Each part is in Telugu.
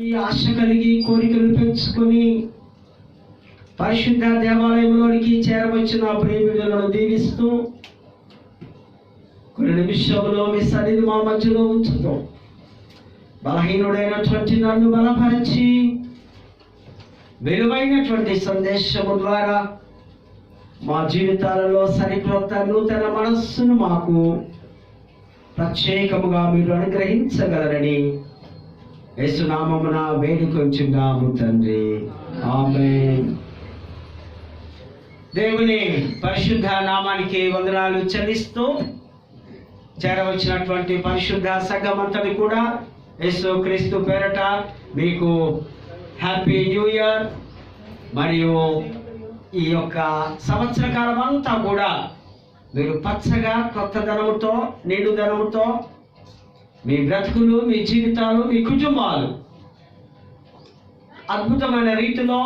ఈ ఆశ కలిగి కోరికలు పెంచుకొని పరిశుద్ధ దేవాలయంలోనికి చేరవచ్చిన ప్రేమికులను దీవిస్తూ కొన్ని నిమిషంలో మీ సన్నిధి మా మధ్యలో ఉంచుతాం. బలహీనుడైనటువంటి నన్ను బలపరిచి విలువైనటువంటి సందేశము ద్వారా మా జీవితాలలో సరికొత్త నూతన మనస్సును మాకు ప్రత్యేకముగా మీరు అనుగ్రహించగలరని యేసునామమున వేడుకొంచున్నాము తండ్రి, ఆమేన్. దేవుని పరిశుద్ధ నామానికి వందనాలు చెల్లిస్తూ చేరవచ్చినటువంటి పరిశుద్ధ సంఘమంతటి కూడా యేసు క్రీస్తు పేరట మీకు హ్యాపీ న్యూ ఇయర్. మరియు ఈ యొక్క సంవత్సర కాలం అంతా కూడా మీరు పచ్చగా కొత్త ధనముతో నిండు ధనముతో మీ బ్రతుకులు, మీ జీవితాలు, మీ కుటుంబాలు అద్భుతమైన రీతిలో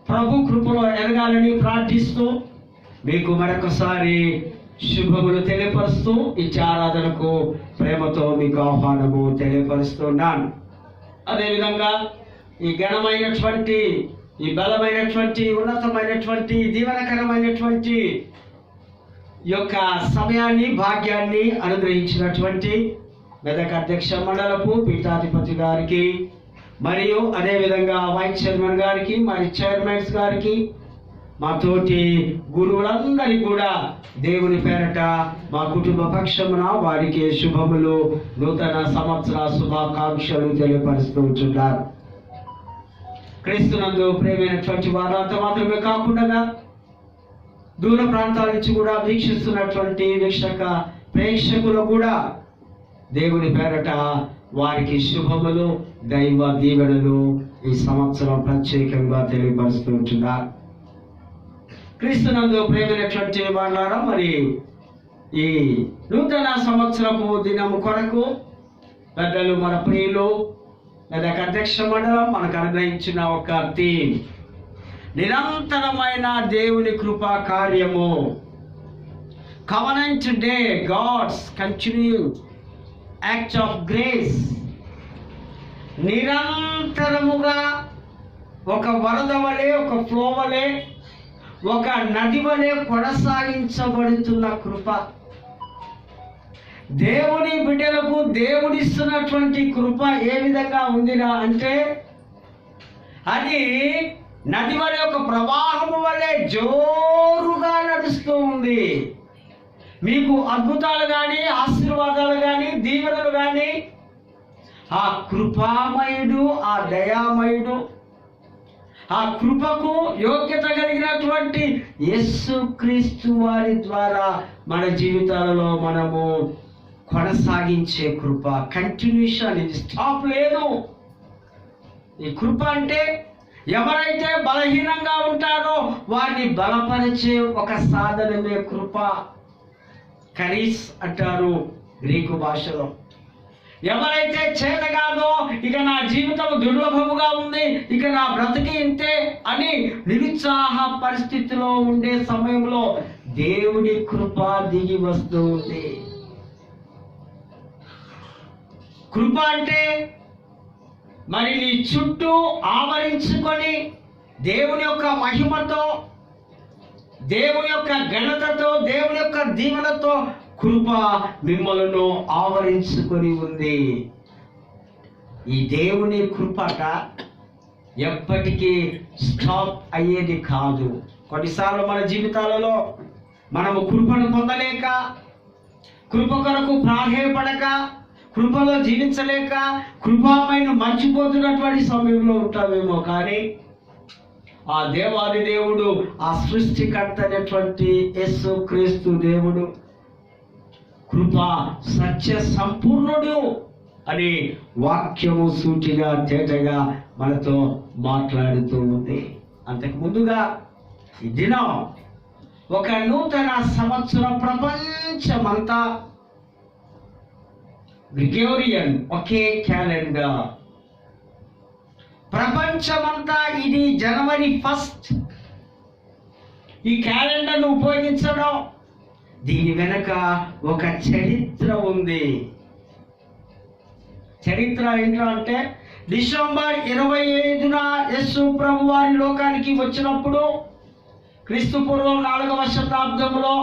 ప్రభు కృపలో ఎదగాలని ప్రార్థిస్తూ మీకు మరొకసారి శుభములు తెలియపరుస్తూ ఇచ్చే ఆరాధనకు ప్రేమతో మీకు ఆహ్వానము తెలియపరుస్తున్నాను. అదేవిధంగా ఈ ఘనమైనటువంటి, ఈ బలమైనటువంటి, ఉన్నతమైనటువంటి, దీవెనకరమైనటువంటి యొక్క సమయాన్ని, భాగ్యాన్ని అనుగ్రహించినటువంటి మెదక్ అధ్యక్ష మండలపు పీఠాధిపతి గారికి, మరియు అదేవిధంగా వైస్ చైర్మన్ గారికి, మరి చైర్మన్స్ గారికి, మా తోటి గురువులందరికీ కూడా దేవుని పేరట మా కుటుంబ పక్షమున వారికి శుభములు, నూతన సంవత్సర శుభాకాంక్షలు తెలియపరుస్తుంటున్నారు. క్రీస్తునందు ప్రేమైనటువంటి వారంతా మాత్రమే కాకుండా దూర ప్రాంతాల నుంచి కూడా వీక్షిస్తున్నటువంటి ప్రేక్షకులు కూడా దేవుని పేరట వారికి శుభములు, దైవ దీవెనలు ఈ సంవత్సరం ప్రత్యేకంగా తెలియపరుస్తుంటున్నారు. క్రీస్తునందు ప్రేమైనటువంటి వాళ్ళారా, మరి ఈ నూతన సంవత్సరపు దినము కొరకు పెద్దలు, మన ప్రియులు మెదక్ అధ్యక్ష మండలం మనకు అనుగ్రహించిన ఒక థీమ్ నిరంతరమైన దేవుని కృపా కార్యము. Covenant day, God's continued act of grace. నిరంతరముగా ఒక వరద వలె, ఒక ఫ్లో వలె, ఒక నది వలె కొనసాగించబడుతున్న కృప. దేవుని బిడ్డలకు దేవుడిస్తున్నటువంటి కృప ఏ విధంగా ఉందిరా అంటే, అది నది వలె, ఒక ప్రవాహము వలె జోరుగా నడుస్తూ ఉంది. మీకు అద్భుతాలు కానీ, ఆశీర్వాదాలు కానీ, దీవెనలు కానీ ఆ కృపామయుడు, ఆ దయామయుడు, ఆ కృపకు యోగ్యత కలిగినటువంటి యేసుక్రీస్తు వారి ద్వారా మన జీవితాలలో మనము కొనసాగించే కృప. కంటిన్యూషన్, ఇది స్టాప్ లేదు. ఈ కృప అంటే ఎవరైతే బలహీనంగా ఉంటారో వారిని బలపరిచే ఒక సాధనమే కృప. కరీస్ అంటారు గ్రీకు భాషలో. ఎవరైతే చేతగాదో, ఇక నా జీవితం దుర్లభముగా ఉంది, ఇక నా బ్రతికి ఇంతే అని నిరుత్సాహ పరిస్థితిలో ఉండే సమయంలో దేవుడి కృప దిగి వస్తూ ఉంది. కృప అంటే మరి నీ చుట్టూ ఆవరించుకొని దేవుని యొక్క మహిమతో, దేవుని యొక్క ఘనతతో, దేవుని యొక్క దీవెనతో కృప మిమ్మలను ఆవరించుకొని ఉంది. ఈ దేవుని కృపట ఎప్పటికీ స్టాప్ అయ్యేది కాదు. కొన్నిసార్లు మన జీవితాలలో మనము కృపను పొందలేక, కృప కొరకు ప్రాధేయపడక, కృపలో జీవించలేక, కృపామైన మర్చిపోతున్నటువంటి సమయంలో ఉంటామేమో. కానీ ఆ దేవాది దేవుడు, ఆ సృష్టికర్త అయినటువంటి యేసు క్రీస్తు దేవుడు కృపా సత్య సంపూర్ణుడు అని వాక్యము సూటిగా తేటగా మనతో మాట్లాడుతూ ఉంది. అంతకు ముందుగా ఈ దినం ఒక నూతన సంవత్సరం, ప్రపంచమంతా గ్రిగోరియన్ ఒకే క్యాలెండర్. ప్రపంచమంతా ఇది జనవరి 1 ఈ క్యాలెండర్ను ఉపయోగించడం, దీని వెనక ఒక చరిత్ర ఉంది. చరిత్ర ఏంటో అంటే డిసెంబర్ 25న యేసు ప్రభు వారి లోకానికి వచ్చినప్పుడు క్రీస్తు పూర్వం 4వ శతాబ్దంలో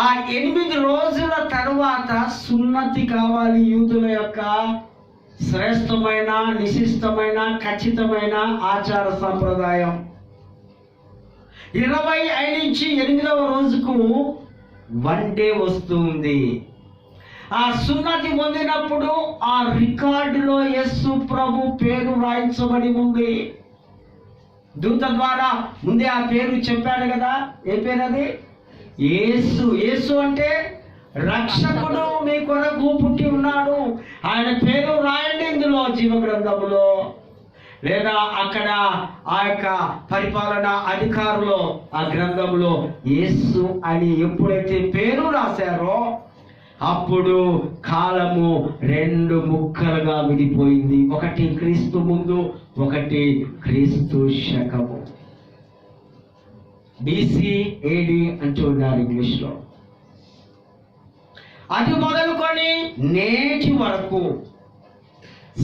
ఆ 8 రోజుల తరువాత సున్నతి కావాలి. యూదుల యొక్క శ్రేష్టమైన, నిశిష్టమైన, ఖచ్చితమైన ఆచార సంప్రదాయం. 25 నుంచి 8వ రోజుకు 1 డే వస్తుంది. ఆ సున్నతి పొందినప్పుడు ఆ రికార్డులో యేసు ప్రభు పేరు రాయించబడి ఉంది. దూత ద్వారా ముందే ఆ పేరు చెప్పాడు కదా. ఏ పేరు అది? యేసు. యేసు అంటే రక్షకుడు మీ కొరకు పుట్టి ఉన్నాడు, ఆయన పేరు రాయండి ఇందులో జీవ గ్రంథములో. లేదా అక్కడ ఆ యొక్క పరిపాలన అధికారులు ఆ గ్రంథంలో యేసు అని ఎప్పుడైతే పేరు రాశారో అప్పుడు కాలము 2 ముక్కలుగా విడిపోయింది. ఒకటి క్రీస్తు ముందు, ఒకటి క్రీస్తు శకము. BC AD అంటూ ఉన్నారు ఇంగ్లీష్లో. అది మొదలుకొని నేటి వరకు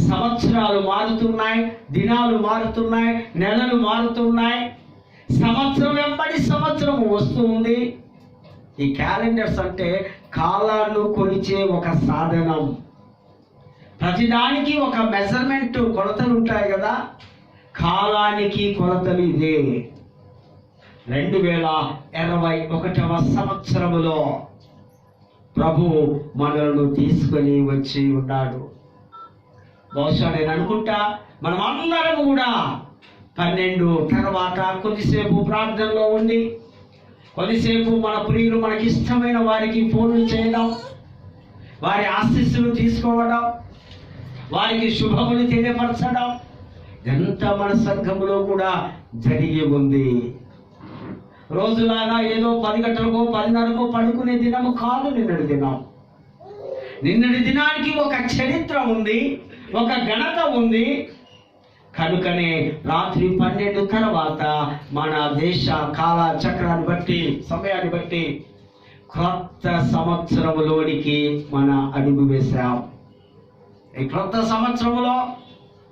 సంవత్సరాలు మారుతున్నాయి, దినాలు మారుతున్నాయి, నెలలు మారుతున్నాయి, సంవత్సరం వెంబడి సంవత్సరం వస్తుంది. ఈ క్యాలెండర్స్ అంటే కాలాన్ని కొలిచే ఒక సాధనం. ప్రతిదానికి ఒక మెజర్మెంట్, కొలతలు ఉంటాయి కదా. కాలానికి కొలతలు ఇదే. 2021వ సంవత్సరములో ప్రభు మనలను తీసుకొని వచ్చి ఉన్నాడు. బహుశా నేను అనుకుంటా మనం అందరం కూడా 12 తర్వాత కొద్దిసేపు ప్రార్థనలో ఉండి, కొద్దిసేపు మన ప్రియులు, మనకి ఇష్టమైన వారికి ఫోన్లు చేయడం, వారి ఆశీస్సులు తీసుకోవడం, వారికి శుభములు తెలియపరచడం, ఎంత మన సంఘములో కూడా జరిగి ఉంది. రోజులాగా ఏదో 10 గంటలకో 10:30కో పడుకునే దినము కాదు నిన్నటి దినం. నిన్నటి దినానికి ఒక చరిత్ర ఉంది, ఒక ఘనత ఉంది. కనుకనే రాత్రి 12 తర్వాత మన దేశ కాల చక్రాన్ని బట్టి, సమయాన్ని బట్టి క్రొత్త సంవత్సరంలోనికి మన అడుగు వేశాం. ఈ క్రొత్త సంవత్సరంలో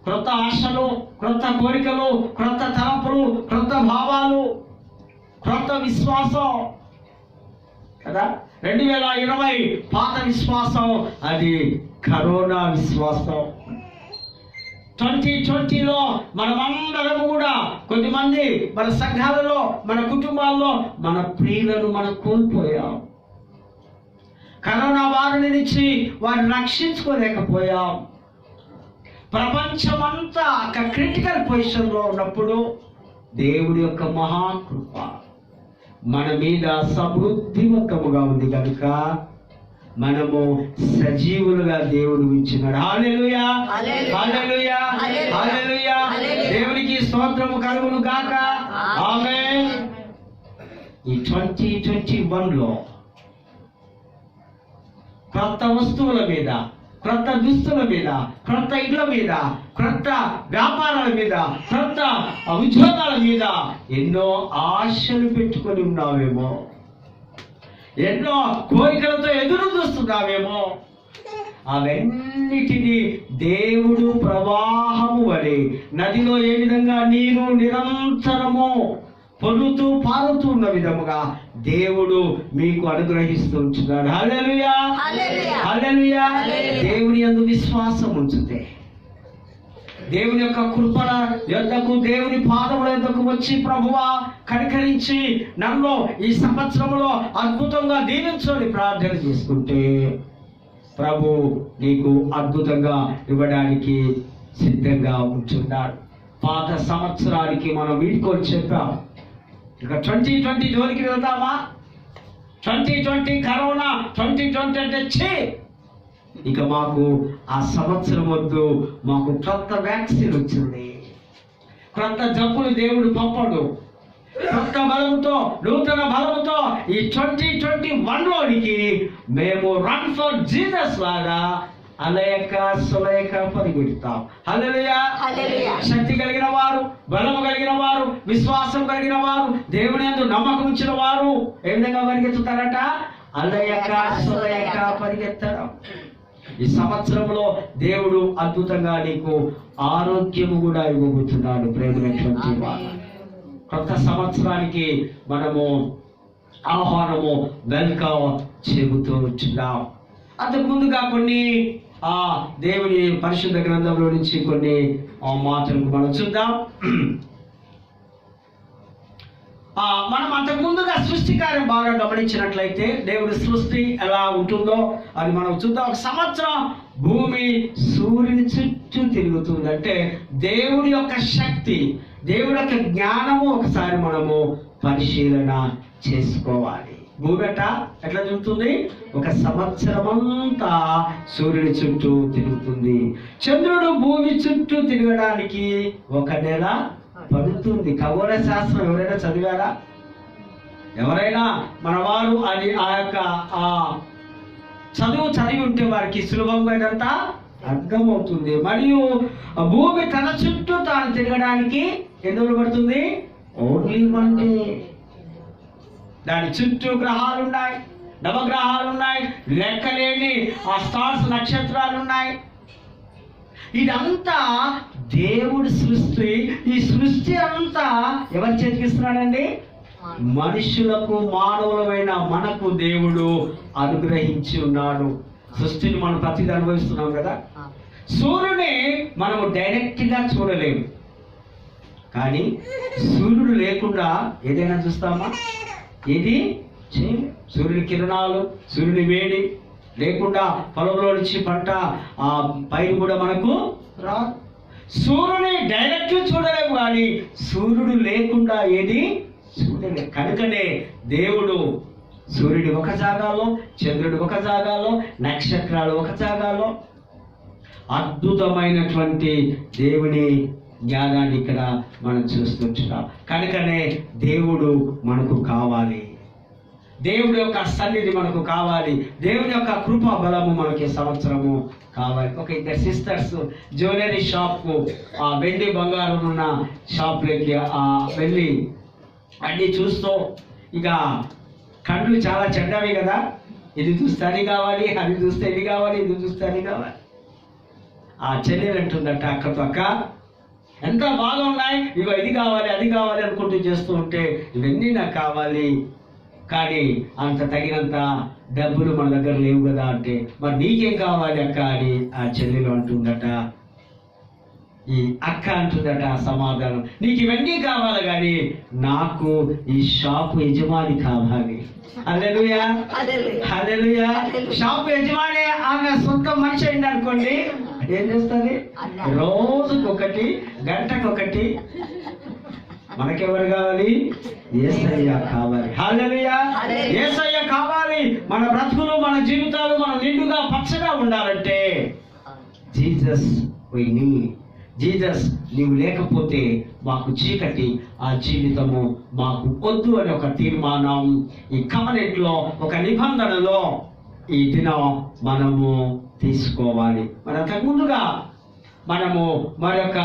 క్రొత్త ఆశలు, క్రొత్త కోరికలు, క్రొత్త తలంపులు, క్రొత్త భావాలు, క్రొత్త విశ్వాసం కదా. 2020 పాత విశ్వాసం, అది కరోనా విశ్వాసం. 2020లో మనమందరం కూడా కొద్దిమంది మన సంఘాలలో, మన కుటుంబాల్లో మన ప్రియులను మనం కోల్పోయాం. కరోనా బారిన నుంచి వారిని రక్షించుకోలేకపోయాం. ప్రపంచమంతా ఒక క్రిటికల్ పొజిషన్లో ఉన్నప్పుడు దేవుడి యొక్క మహాకృప మన మీద సమృద్ధివంతముగా ఉంది కనుక మనము సజీవులుగా దేవుడు ఉంచినాడు. హల్లెలూయా, హల్లెలూయా, హల్లెలూయా. దేవునికి స్తోత్రము కలుగును గాక. ఆమేన్. ఈ 2021లో క్రొత్త వస్తువుల మీద, క్రొత్త దుస్తుల మీద, క్రొత్త ఇళ్ల మీద, క్రొత్త వ్యాపారాల మీద, క్రొత్త ఉద్యోగాల మీద ఎన్నో ఆశలు పెట్టుకొని ఉన్నావేమో, ఎన్నో కోరికలతో ఎదురు చూస్తున్నావేమో. అవన్నిటినీ దేవుడు ప్రవాహము వలె, నదిలో ఏ విధంగా నీరు నిరంతరము పొర్లుతూ పారుతూ ఉన్న విధముగా దేవుడు మీకు అనుగ్రహిస్తూ ఉంటున్నాడు. హల్లెలూయా, హల్లెలూయా. దేవుని యందు విశ్వాసం ఉంచితే, దేవుని యొక్క కృపణ యొద్దకు, దేవుని పాదముల యొద్దకు వచ్చి, ప్రభువా కనికరించి నన్ను ఈ సంవత్సరంలో అద్భుతంగా దీవించని ప్రార్థన చేసుకుంటే ప్రభు నీకు అద్భుతంగా ఇవ్వడానికి సిద్ధంగా ఉంటున్నాడు. పాత సంవత్సరానికి మనం వీడ్కోలు చెప్పాం. ఇక 2020 జోలికి వెళ్తామా? 2020 కరోనా, 2020 అంటే ఛీ, ఇక మాకు ఆ సంవత్సరం వద్దు. మాకు క్రొత్త వ్యాక్సిన్ వచ్చింది, క్రొత్త జబ్బులు దేవుడు పంపడు. క్రొత్త బలముతో, నూతన బలముతో ఈ 2021లోనికి మేము రన్ ఫర్ జీసస్ లాగా అలయక సులయక పరిగెడతాం. హల్లెలూయా. శక్తి కలిగిన వారు, బలము కలిగిన వారు, విశ్వాసం కలిగిన వారు, దేవుని యందు నమ్మకం ఉంచిన వారు ఏ విధంగా పరిగెత్తుతారట? అలయక సులయక పరిగెత్తడం. ఈ సంవత్సరంలో దేవుడు అద్భుతంగా నీకు ఆరోగ్యము కూడా ఇవ్వబోతున్నాడు. ప్రేమైనటువంటి వారు, కొత్త సంవత్సరానికి మనము ఆహ్వానము వెల్కమ్ చెబుతూ వచ్చినాం. అంతకు ముందుగా కొన్ని దేవుని పరిశుద్ధ గ్రంథంలో నుంచి కొన్ని మాటలకు మనం చూద్దాం. మనం అంతకు ముందుగా సృష్టి కార్యం బాగా గమనించినట్లయితే దేవుడి సృష్టి ఎలా ఉంటుందో అది మనం చూద్దాం. ఒక సంవత్సరం భూమి సూర్యుని చుట్టూ తిరుగుతుంది. అంటే దేవుడి యొక్క శక్తి, దేవుడి యొక్క జ్ఞానము ఒకసారి మనము పరిశీలన చేసుకోవాలి. భూమి ఎట్లా తిరుగుతుంది? ఒక సంవత్సరం అంతా సూర్యుడి చుట్టూ తిరుగుతుంది. చంద్రుడు భూమి చుట్టూ తిరగడానికి ఒక నెల పడుతుంది. ఖగోళ శాస్త్రం ఎవరైనా చదివారా? ఎవరైనా మన వారు అది ఆ యొక్క చదివి ఉంటే వారికి సులభంగా ఇదంతా అర్థమవుతుంది. మరియు భూమి తన చుట్టూ తాను తిరగడానికి ఎన్ని రోజులు పడుతుంది? Only 1 day. దాని చుట్టూ గ్రహాలు ఉన్నాయి, నవగ్రహాలు ఉన్నాయి, లెక్కలేని స్టార్స్ నక్షత్రాలు ఉన్నాయి. ఇదంతా దేవుడి సృష్టి. ఈ సృష్టి అంతా ఎవరి చేతికిస్తున్నాడండి? మనుషులకు, మానవులమైన మనకు దేవుడు అనుగ్రహించి ఉన్నాడు. సృష్టిని మనం ప్రతిదీ అనుభవిస్తున్నాం కదా. సూర్యుని మనము డైరెక్ట్ గా చూడలేము, కానీ సూర్యుడు లేకుండా ఏదైనా చూస్తామా? ఏది చేయలేము. సూర్యుని కిరణాలు, సూర్యుని వేడి లేకుండా పొలంలో నుంచి పంట పైరు కూడా మనకు రాదు. సూర్యుని డైరెక్ట్ చూడలేము, కానీ సూర్యుడు లేకుండా ఏది చూడలేము. కనుకనే దేవుడు సూర్యుడు ఒక జాగాలో, చంద్రుడు ఒక జాగాలో, నక్షత్రాలు ఒక జాగాలో, అద్భుతమైనటువంటి దేవుని జ్ఞానాన్ని ఇక్కడ మనం చూస్తుంటున్నాం. కనుకనే దేవుడు మనకు కావాలి, దేవుడి యొక్క సన్నిధి మనకు కావాలి, దేవుని యొక్క కృపా బలము మనకి సంవత్సరము కావాలి. ఒక ఇద్దరు సిస్టర్స్ జ్యువెలరీ షాప్కు వెండి బంగారం ఉన్న షాప్లోకి వెళ్ళి అన్నీ చూస్తూ, ఇక కళ్ళు చాలా చెడ్డవి కదా, ఇది చూస్తే అది కావాలి, అది చూస్తే ఇది కావాలి, ఇది చూస్తే అది కావాలి. ఆ చెల్లెలు అంటుందట అక్కతో, అక్క ఎంత బాగా ఉన్నాయి, ఇగో ఇది కావాలి అది కావాలి అనుకుంటూ చేస్తూ ఉంటే ఇవన్నీ నాకు కావాలి, కానీ అంత తగినంత డబ్బులు మన దగ్గర లేవు కదా అంటే, మరి నీకేం కావాలి అక్క అని ఆ చెల్లెలు అంటుందట. ఈ అక్క అంటుందట సమాధానం, నీకు ఇవన్నీ కావాలి కానీ నాకు ఈ షాపు యజమాని కావాలి. హల్లెలూయా, హల్లెలూయా. షాపు యజమాని ఆమె సొంత మనిషి అయింది అనుకోండి, ఏం చేస్తుంది? రోజుకొకటి, గంటకొకటి. మనకెవరు కావాలి? యేసయ్య కావాలి. హల్లెలూయా, యేసయ్య కావాలి. మన బ్రతుకులు, మన జీవితాలు మనం నిండుగా పచ్చగా ఉండాలంటే జీసస్ వి నీడ్. జీసస్ నీవు లేకపోతే మాకు చీకటి, ఆ జీవితము మాకు వద్దు అని ఒక తీర్మానం ఈ కవెనెంట్ లో, ఒక నిబంధనలో ఈ దినం మనము తీసుకోవాలి. మరి అంతకు ముందుగా మనము మరొక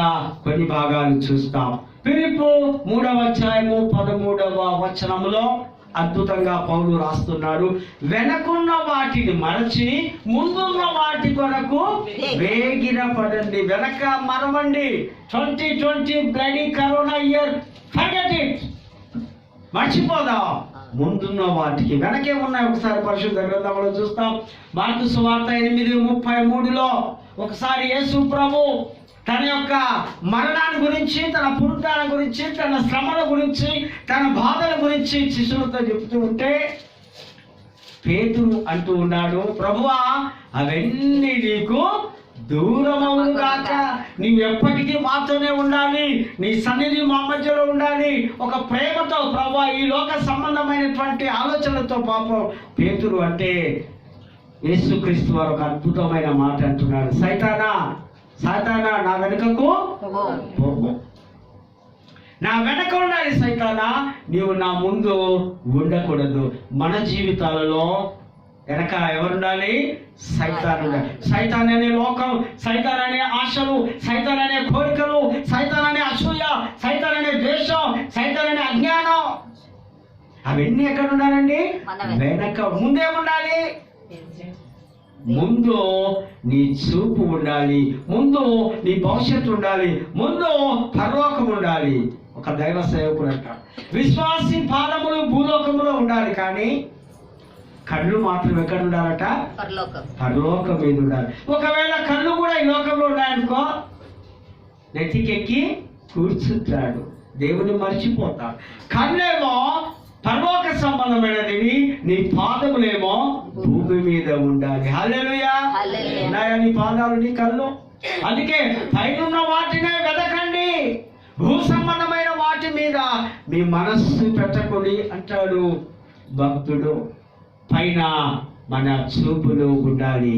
కొన్ని భాగాలు చూస్తాం. ఫిలిప్పు 3వ అధ్యాయము 13వ వచనములో అద్భుతంగా పౌలు రాస్తున్నాడు, వెనకున్న వాటిని మరచి ముందున్న వాటి కొరకు వేగిర పడండి. వెనక మరవండి. 2020 bloody corona year, forget it, మర్చిపోదాం. ముందున్న వాటికి వెనకే ఉన్నాయి. ఒకసారి పరిశుద్ధ గ్రంథంలో చూస్తాం. మార్కు సువార్త 8:33లో ఒకసారి యేసు ప్రభు తన యొక్క మరణాన్ని గురించి, తన పునరుద్ధానం గురించి, తన శ్రమల గురించి, తన బాధల గురించి శిష్యులతో చెప్తూ ఉంటే పేతురు అంటూ ఉన్నాడు, ప్రభువా అవన్నీ నీకు దూరమవును గాక, నీవు ఎప్పటికీ మాతోనే ఉండాలి, నీ సన్నిధి మా మధ్యలో ఉండాలి. ఒక ప్రేమతో ప్రభువా, ఈ లోక సంబంధమైనటువంటి ఆలోచనలతో పాపం పేతురు అంటే యేసుక్రీస్తు వారు ఒక అద్భుతమైన మాట అంటున్నాడు, సైతానా సాతానా నా వెనుకకు పోము. నా వెనక ఉండాలి సైతానా, నీవు నా ముందు ఉండకూడదు. మన జీవితాలలో వెనక ఎవరుండాలి? సైతాన్ ఉండాలి. సైతాన్ అనే లోకం, సైతాన్ అనే ఆశలు, సైతాన్ అనే కోరికలు, సైతాన్ అనే అసూయ, సైతాన్ అనే ద్వేషం, సైతాన్ అనే అజ్ఞానం, అవన్నీ ఎక్కడ ఉండాలండి? వెనక. ముందే ఉండాలి. ముందు నీ చూపు ఉండాలి, ముందు నీ భవిష్యత్తు ఉండాలి, ముందు పరలోకం ఉండాలి. ఒక దైవ సేవకుడు అంటాడు, విశ్వాసి పాదములు భూలోకములో ఉండాలి, కానీ కళ్ళు మాత్రం ఎక్కడ ఉండాలట? పరలోకం మీద ఉండాలి. ఒకవేళ కళ్ళు కూడా ఈ లోకంలో ఉన్నాయనుకో, నెత్తికెక్కి కూర్చుంటాడు, దేవుని మర్చిపోతాడు. కళ్ళేమో పరలోక సంబంధమైనది, నీ పాదములేమో భూమి మీద ఉండాలి. హల్లెలూయా. ఉన్నాయా నీ పాదాలు, నీ కళ్ళు? అందుకే పైనున్న వాటినే వెదకండి, భూ సంబంధమైన వాటి మీద మీ మనస్సు పెట్టకొని అంటాడు భక్తుడు. పైన మన చూపులు ఉండాలి,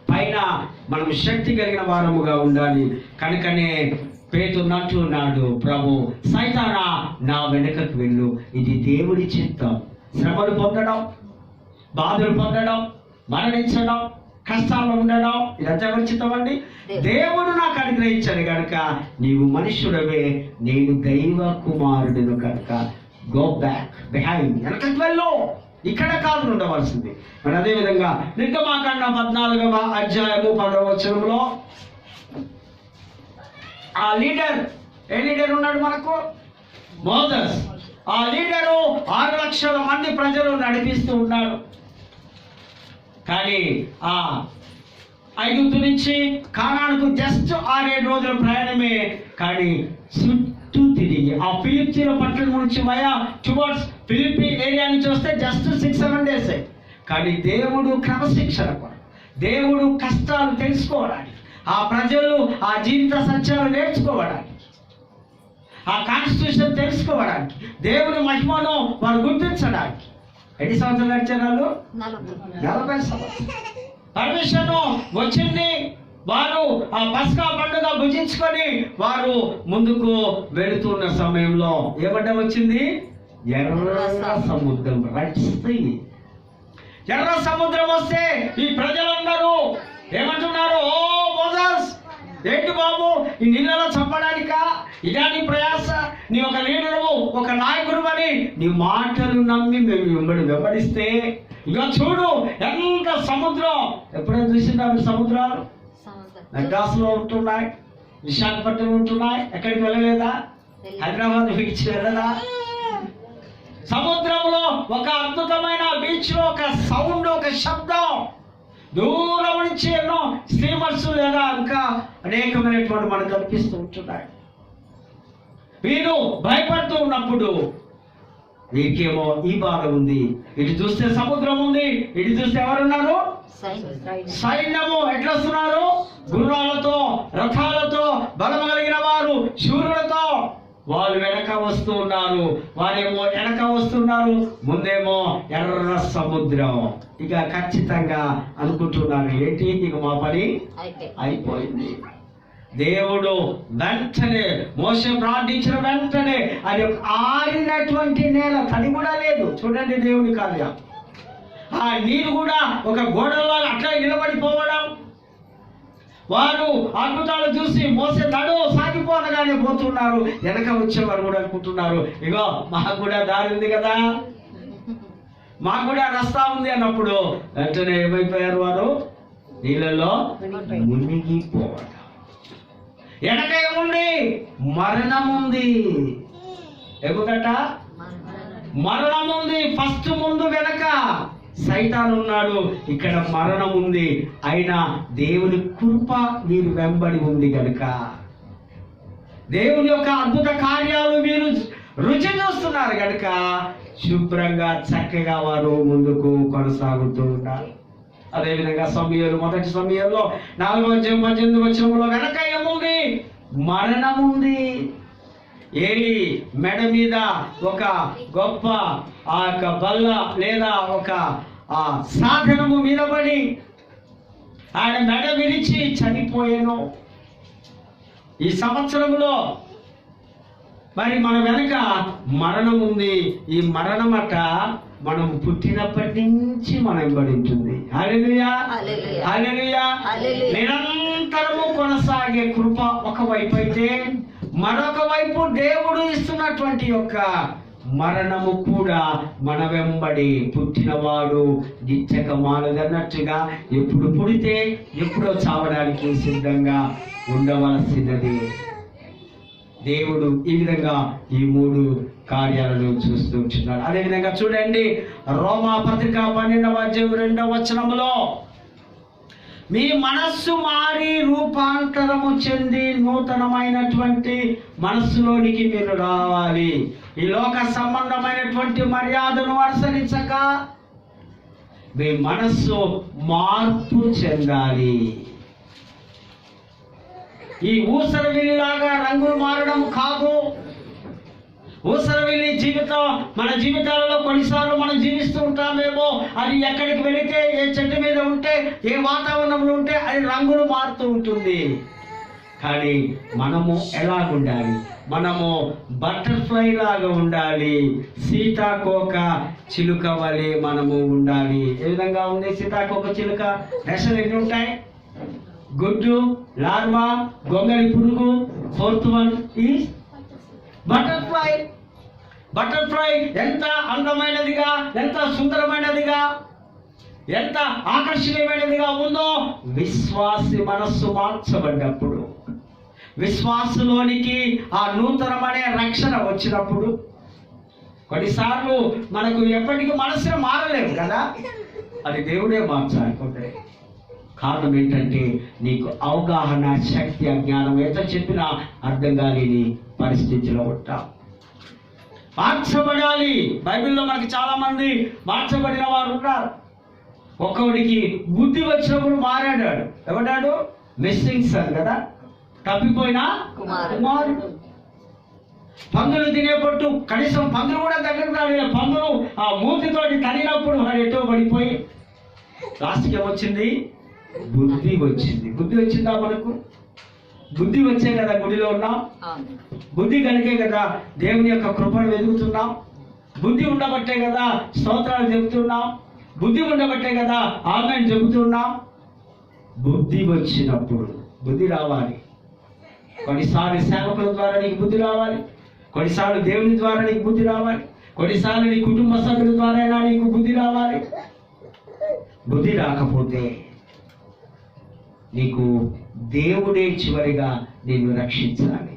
పైన మనం శక్తి కలిగిన వారముగా ఉండాలి. కనుకనే పేతురు అంటున్నాడు, ప్రభు సైతానా నా వెనుకకు వెళ్ళు, ఇది దేవుడి చిత్తం. శ్రమలు పొందడం, బాధలు పొందడం, మరణించడం, కష్టాలు ఉండడం, ఇదంతా ఎవరి చిత్తం అండి? దేవుడు నాకు అనుగ్రహించాడు కనుక నీవు మనుష్యుడవే, నేను దైవ కుమారుడును కనుక గో బ్యాక్ బిహైండ్, వెనకకు వెళ్ళు, ఇక్కడ కాదు ఉండవలసింది. మరి అదేవిధంగా నిర్గమాకాండం 14వ అధ్యాయము 10వ వచనంలో ఆ లీడర్, ఏ లీడర్ ఉన్నాడు మనకు? మోసెస్. ఆ లీడరు 6 లక్షల మంది ప్రజలు నడిపిస్తూ ఉన్నాడు. కానీ ఆ ఐగుప్తు నుంచి కానానుకు జస్ట్ 6-7 రోజుల ప్రయాణమే. కానీ చుట్టూ తిరిగి ఆ ఫిలిప్పీల పట్టణం నుంచి వయా టువర్డ్స్ ఫిలిప్పీ ఏరియా నుంచి వస్తే జస్ట్ 6-7 డేస్. కానీ దేవుడు క్రమశిక్షణ కూడా, దేవుడు కష్టాలు తెలుసుకోవడానికి, ఆ ప్రజలు ఆ జీవిత సత్యాలు నేర్చుకోవడానికి, ఆ కాన్స్టిట్యూషన్ తెలుసుకోవడానికి, దేవుని మహిమను వారు గుర్తించడానికి ఎన్ని సంవత్సరాలు నడిచారు? 40 సంవత్సరాలు. పర్మిషన్ వచ్చింది. వారు ఆ పస్కా పండుగ భుజించుకొని వారు ముందుకు వెళుతున్న సమయంలో ఏమంటే వచ్చింది? ఎర్ర సముద్రం. ఎర్ర సముద్రం వస్తే ఈ ప్రజలందరూ ఏమంటున్నారు? ఓ మోసెస్, ఏంటి బాబు ఈ నీళ్ళలో చంపడానికా? ఇదా నీ ప్రయాస? నీ ఒక లీడరు, ఒక నాయకుడు అని నీ మాటలు నమ్మి మేము వెంబడిస్తే ఇక చూడు ఎంత సముద్రం. ఎప్పుడైనా చూసిందా మీరు సముద్రాలు? మెడ్రాస్లో ఉంటున్నాయి, విశాఖపట్నం ఉంటున్నాయి. ఎక్కడికి వెళ్ళలేదా? హైదరాబాద్ బీచ్ వెళ్ళదా? సముద్రంలో ఒక అద్భుతమైన బీచ్ లో ఒక సౌండ్, ఒక శబ్దం, దూరం నుంచి ఎన్నో స్టీమర్స్ లేదా ఇంకా అనేకమైనటువంటి మనకు కనిపిస్తూ ఉంటున్నాయి. వీరు భయపడుతూ ఉన్నప్పుడు వీరికేమో ఈ బాధ ఉంది. ఇటు చూస్తే సముద్రం ఉంది, ఇటు చూస్తే ఎవరున్నారు? సైన్యము. ఎట్లా వస్తున్నారు? గుర్రాలతో, రథాలతో, బలము కలిగిన వారు, శూరులతో. వాళ్ళు వెనక వస్తూ ఉన్నారు, వారేమో వెనక వస్తున్నారు, ముందేమో ఎర్ర సముద్రం. ఇక ఖచ్చితంగా అనుకుంటున్నారు, ఏంటి ఇక మా పని అయిపోయింది. దేవుడు వెంటనే మోషే ప్రార్థించిన వెంటనే అది ఆరినటువంటి నేల, తడి కూడా లేదు. చూడండి దేవుని కార్యం. ఆ నీరు కూడా ఒక గోడలో అట్లా నిలబడిపోవడం. వారు అద్భుతాలు చూసి మోసే నడు సాగిపోనగానే పోతున్నారు. వెనక వచ్చేవారు కూడా అనుకుంటున్నారు, ఇగో మాకు కూడా దారి ఉంది కదా, మాకు కూడా రస్తా ఉంది అన్నప్పుడు వెంటనే ఏమైపోయారు? వారు నీళ్ళలో మునిగిపోవడం. వెనక ఏముంది? మరణం ఉంది. ఎందుకట? మరణం ఉంది. ఫస్ట్ ముందు వెనక సైతాన్ ఉన్నాడు, ఇక్కడ మరణం ఉంది. అయినా దేవుని కృప మీరు వెంబడి ఉంది కనుక దేవుని యొక్క అద్భుత కార్యాలు మీరు రుచి చూస్తున్నారు కనుక శుభ్రంగా చక్కగా వారు ముందుకు కొనసాగుతూ ఉంటారు. అదేవిధంగా సమయంలో మొదటి సమయంలో 4-18 వచనంలో వెనక ఏముంది? మరణం ఉంది. ఏలి మెడ మీద ఒక గొప్ప ఆ యొక్క బల్ల లేదా ఒక ఆ సాధనము మీద పడి ఆయన మెడ విరిచి చనిపోయాను. ఈ సంవత్సరంలో మరి మన వెనక మరణం ఉంది. ఈ మరణమట మనం పుట్టినప్పటి నుంచి మనం వెంబడి ఉంటుంది. హల్లెలూయా, హల్లెలూయా. నిరంతరము కొనసాగే కృప ఒకవైపు అయితే, మరొక వైపు దేవుడు ఇస్తున్నటువంటి యొక్క మరణము కూడా మన వెంబడి పుట్టినవాడు గిచ్చక మానదన్నట్టుగా ఎప్పుడు పుడితే ఎప్పుడో చావడానికి సిద్ధంగా ఉండవలసినది. దేవుడు ఈ విధంగా ఈ 3 కార్యాలను చూస్తూ ఉంటున్నాడు. అదేవిధంగా చూడండి, రోమా పత్రిక 12వ అధ్యాయం 2వ వచనములో, మీ మనస్సు మారి రూపాంతరము చెంది నూతనమైనటువంటి మనస్సులోనికి మీరు రావాలి. ఈ లోక సంబంధమైనటువంటి మర్యాదను అనుసరించక మీ మనస్సు మార్పు చెందాలి. ఈ ఊసరవెల్లిలాగా రంగులు మారడం కాదు. ఊసరవెల్లి జీవితం మన జీవితాలలో కొన్నిసార్లు మనం జీవిస్తూ ఉంటామేమో, అది ఎక్కడికి వెళితే, ఏ చెట్టు మీద ఉంటే, ఏ వాతావరణంలో ఉంటే అది రంగులు మారుతూ ఉంటుంది. కానీ మనము ఎలాగుండాలి? మనము బటర్ఫ్లై లాగా ఉండాలి. సీతాకోక చిలుక వలె మనము ఉండాలి. ఏ విధంగా ఉంది సీతాకోక చిలుక? దశలు ఎన్ని ఉంటాయి? గుడ్డు, లార్వా, గొంగళి పురుగు. 4th one is butterfly. Butterfly ఎంత అందమైనదిగా, ఎంత సుందరమైనదిగా, ఎంత ఆకర్షణీయమైనదిగా ఉందో విశ్వాసి మనస్సు మార్చబడ్డప్పుడు, విశ్వాసలోనికి ఆ నూతనమనే రక్షణ వచ్చినప్పుడు. కొన్నిసార్లు మనకు ఎప్పటికీ మనసును మారలేవు కదా, అది దేవుడే మార్చాలనుకుంటే. కారణం ఏంటంటే నీకు అవగాహన, శక్తి, అజ్ఞానం ఎంత చెప్పినా అర్థం కాలేని పరిస్థితిలో ఉంటాం. మార్చబడాలి. బైబిల్లో మనకి చాలా మంది మార్చబడిన వారు ఉన్నారు. ఒక్కొక్కడికి బుద్ధి వచ్చినప్పుడు మారాడు. ఎవడాడు? మిస్సింగ్ సన్ కదా, తప్పిపోయిన కుమారుడు. పందులు తినేపట్టు కనీసం పందులు కూడా దగ్గరకు రాలేదు. పందులు ఆ మూతితోటి తనినప్పుడు వాడు ఎటో పడిపోయి లాస్ట్కి ఏమొచ్చింది? బుద్ధి వచ్చింది. బుద్ధి వచ్చిందా మనకు? బుద్ధి వచ్చే కదా గుడిలో ఉన్నాం. బుద్ధి కలిగే కదా దేవుని యొక్క కృపను వెతుకుతున్నాం. బుద్ధి ఉండబట్టే కదా స్తోత్రాలు చెబుతున్నాం. బుద్ధి ఉండబట్టే కదా ఆమేన్ చెబుతున్నాం. బుద్ధి వచ్చినప్పుడు, బుద్ధి రావాలి. కొన్నిసార్లు సేవకుల ద్వారా నీకు బుద్ధి రావాలి, కొన్నిసార్లు దేవుని ద్వారా నీకు బుద్ధి రావాలి, కొన్నిసార్లు నీ కుటుంబ సభ్యుల ద్వారా నీకు బుద్ధి రావాలి. బుద్ధి రాకపోతే నీకు దేవుడే చివరిగా నిన్ను రక్షించాలి.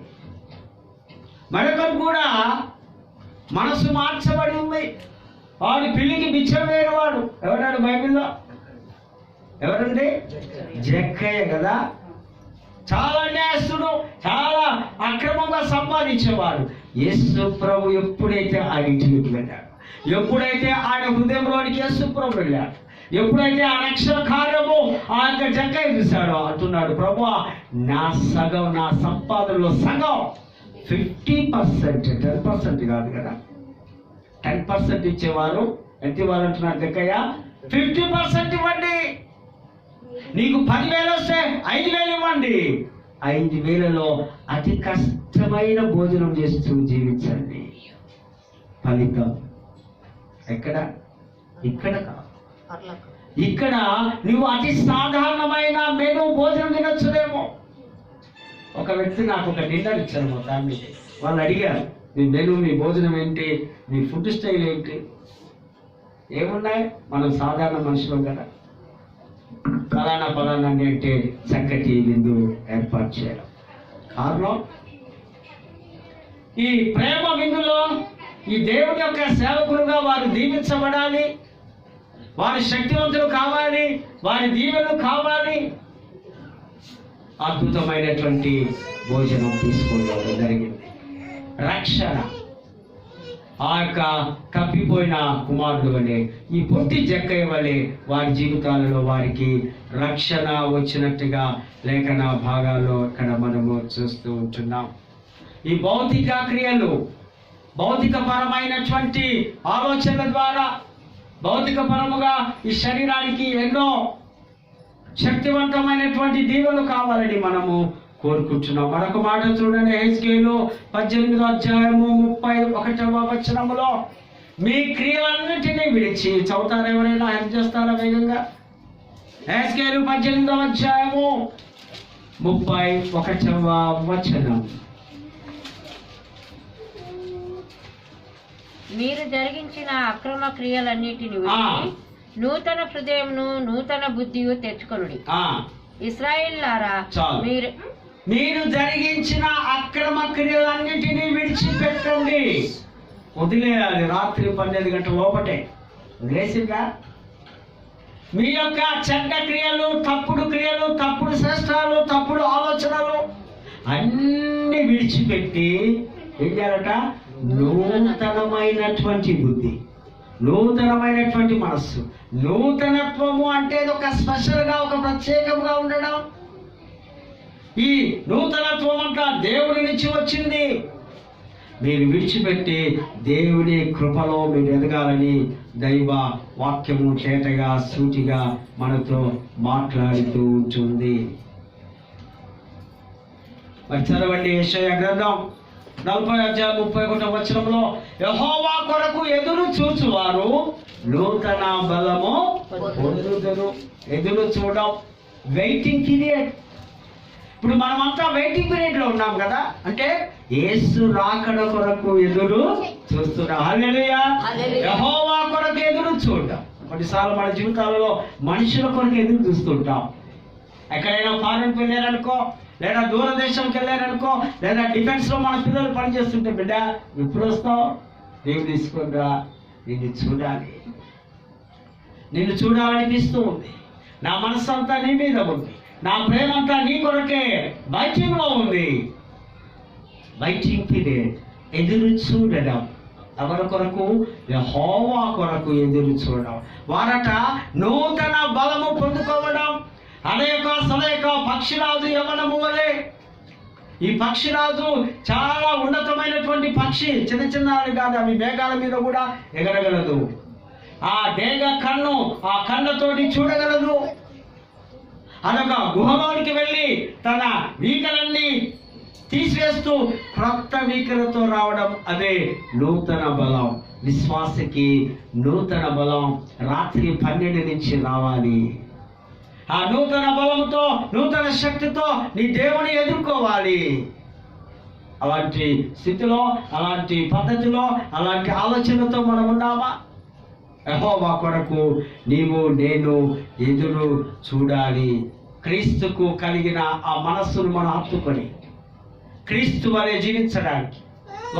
మరొకరు కూడా మనసు మార్చబడి ఉంది. వాడు పిల్లికి బిచ్చం వేయవాడు. ఎవడాడు బైబిల్లో? ఎవరండి? జక్కయ్య కదా. చాలా న్యాయస్తుడు, చాలా అక్రమంగా సంపాదించేవాడు. యేసు ప్రభు ఎప్పుడైతే ఆయన ఇంటికి వెళ్ళాడు, ఎప్పుడైతే ఆయన హృదయంలోనికి యేసు ప్రభు వెళ్ళాడు, ఎప్పుడైతే ఆ రక్షణ కార్యము ఆ యొక్క జక్కయ్య చూశాడో అంటున్నాడు, ప్రభువా నా సగం, నా సంపాదనలో సగం 50%, 10% కాదు కదా, 10% ఇచ్చేవారు. ఎంత ఇవ్వాలి అంటున్నాడు జక్కయ్య? 50% ఇవ్వండి. నీకు 10,000 వస్తే 5,000 ఇవ్వండి. 5,000లో అతి కష్టమైన భోజనం చేస్తూ జీవించండి. ఫలితం ఎక్కడ? ఇక్కడ కాదు. ఇక్కడ నువ్వు అతి సాధారణమైన మెను భోజనం తినొచ్చునేమో. ఒక వ్యక్తి నాకు ఒక డిన్నర్ ఇచ్చారు మా ఫ్యామిలీకి. వాళ్ళు అడిగారు, మీ మెను, మీ భోజనం ఏంటి, మీ ఫుడ్ స్టైల్ ఏంటి? ఏమున్నాయి, మనం సాధారణ మనుషులం కదా, ఫలానా ఫలానా అంటే చక్కటి విందు ఏర్పాటు చేయడం. కారణం ఈ ప్రేమ విందులో ఈ దేవుని యొక్క సేవకులుగా వారు దీవించబడాలి, వారి శక్తివంతులు కావాలి, వారి దీవెనలు కావాలి. అద్భుతమైనటువంటి భోజనం తీసుకోవడం జరిగింది. రక్షణ ఆ యొక్క కప్పిపోయిన కుమారుడు వలె, ఈ పొట్టి జక్కయ్య వలె వారి జీవితాలలో వారికి రక్షణ వచ్చినట్టుగా లేఖన భాగాల్లో ఇక్కడ మనము చూస్తూ ఉంటున్నాం. ఈ భౌతిక క్రియలు, భౌతిక పరమైనటువంటి ఆలోచనల ద్వారా, భౌతిక పరముగా ఈ శరీరానికి ఎన్నో శక్తివంతమైనటువంటి దీవెనలు కావాలని మనము కోరుకుంటున్నాం. మరొక మాట చూడండి, హెజ్కేలు 18వ అధ్యాయము 31వ వచనములో, మీ క్రియలన్నిటినీ విడిచి, చదువుతారు ఎవరైనా? హెల్ప్ చేస్తారా వేగంగా? హెజ్కేలు 18వ అధ్యాయము 31వ వచనం. మీరు జరిగించిన అక్రమ క్రియలన్నిటిని విడిచి నూతన హృదయమును నూతన బుద్ధియు తెచ్చుకొనుడి. ఇశ్రాయేలులారా, మీరు జరిగించిన అక్రమ క్రియలన్నిటినీ విడిచిపెట్టండి. వదిలేయాలి. రాత్రి 12 గంటల లోపటే వదిలేసిందా? మీ యొక్క చెడ్డ క్రియలు, తప్పుడు క్రియలు, తప్పుడు శ్రేష్టాలు, తప్పుడు ఆలోచనలు అన్ని విడిచిపెట్టి ఏం చేయాలట? నూతనమైనటువంటి బుద్ధి, నూతనమైనటువంటి మనస్సు. నూతనత్వము అంటే ఒక స్పెషల్గా, ఒక ప్రత్యేకంగా ఉండడం. ఈ నూతనత్వం అంతా దేవుడి నుంచి వచ్చింది. మీరు విడిచిపెట్టి దేవుని కృపలో మీరు ఎదగాలని దైవ వాక్యము చేతగా సూటిగా మనతో మాట్లాడుతూ ఉంటుంది. మరి చదవండి యెషయా గ్రంథం 40:31 యెహోవా కొరకు ఎదురు చూచువారు నూతన బలము పొందుదురు. ఎదురు చూడడం, వెయిటింగ్ పీరియడ్. ఇప్పుడు మనమంతా వెయిటింగ్ పీరియడ్ లో ఉన్నాం కదా. అంటే యేసు రాకడ కొరకు ఎదురు చూస్తున్నాం. హల్లెలూయా. యెహోవా కొరకు ఎదురు చూడడం. కొన్నిసార్లు మన జీవితాలలో మనుషుల కొరకు ఎదురు చూస్తుంటాం. ఎక్కడైనా ఫారెన్కి వెళ్ళారనుకో, లేదా దూరదేశంకి వెళ్ళారనుకో, లేదా డిఫెన్స్ లో మన పిల్లలు పనిచేస్తుంటే, బిడ్డ ఎప్పుడు వస్తావు? నీవు తీసుకునిరా, నిన్ను చూడాలి, నిన్ను చూడాలనిపిస్తూ ఉంది. నా మనసు అంతా నీ మీద ఉంది, నా ప్రేమ అంతా నీ కొరకే వెయిటింగ్ లో ఉంది. వెయిటింగ్ పీరియడ్, ఎదురు చూడడం. ఎవరి కొరకు? యెహోవా కొరకు ఎదురు చూడడం. వారట నూతన బలము పొందుకోవడం. అనేక పక్షిరాజు యవ్వనము వలె. ఈ పక్షిరాజు చాలా ఉన్నతమైనటువంటి పక్షి. చిన్న చిన్నది కాదు, అవి మేఘాల మీద కూడా ఎగరగలదు. ఆ డేగ కన్ను, ఆ కళ్ళతోటి చూడగలదు. అదొక గుహలోనికి వెళ్ళి తన వీకలన్నీ తీసివేస్తూ క్రొత్త వీకలతో రావడం. అదే నూతన బలం. విశ్వాసకి నూతన బలం రాత్రి 12 నుంచి రావాలి. ఆ నూతన బలంతో, నూతన శక్తితో నీ దేవుని ఎదుర్కోవాలి. అలాంటి స్థితిలో, అలాంటి పద్ధతిలో, అలాంటి ఆలోచనతో మనం ఉన్నామా? యెహోవా కొరకు నీవు నేను ఎదురు చూడాలి. క్రీస్తుకు కలిగిన ఆ మనస్సును మనం హత్తుకొని క్రీస్తు వలె జీవించడానికి.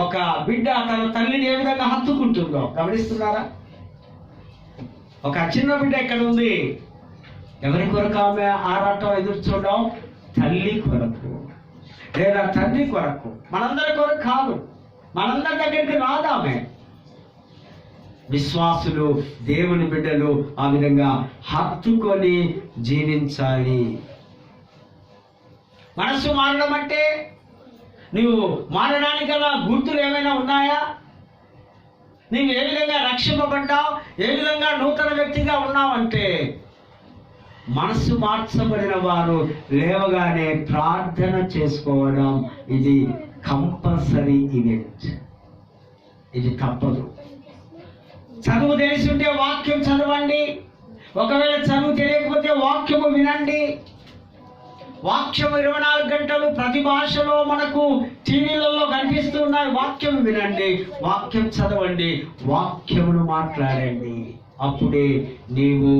ఒక బిడ్డ తన తల్లిని ఏ విధంగా హత్తుకుంటుందో గమనిస్తున్నారా? ఒక చిన్న బిడ్డ ఎక్కడ ఉంది? ఎవరి కొరకు ఆమె ఆరాటం ఎదురు చూడడం? తల్లి కొరకు లేదా తండ్రి కొరకు. మనందరి కొరకు కాదు, మనందరి దగ్గరికి రాదు ఆమె. విశ్వాసులు, దేవుని బిడ్డలు ఆ విధంగా హత్తుకొని జీవించాలి. మనస్సు మారడం అంటే నువ్వు మారడానికి గల గుర్తులు ఏమైనా ఉన్నాయా? నీవు ఏ విధంగా రక్షింపబడ్డావు, ఏ విధంగా నూతన వ్యక్తిగా ఉన్నావంటే మనస్సు మార్చబడిన వారు లేవగానే ప్రార్థన చేసుకోవడం. ఇది కంపల్సరీ ఈవెంట్, ఇది తప్పదు. చదువు తెలిసి ఉంటే వాక్యం చదవండి. ఒకవేళ చదువు తెలియకపోతే వాక్యము వినండి. వాక్యము 24 గంటలు ప్రతి భాషలో మనకు టీవీలలో కనిపిస్తున్నాయి. వాక్యం వినండి, వాక్యం చదవండి, వాక్యమును మాట్లాడండి. అప్పుడే నీవు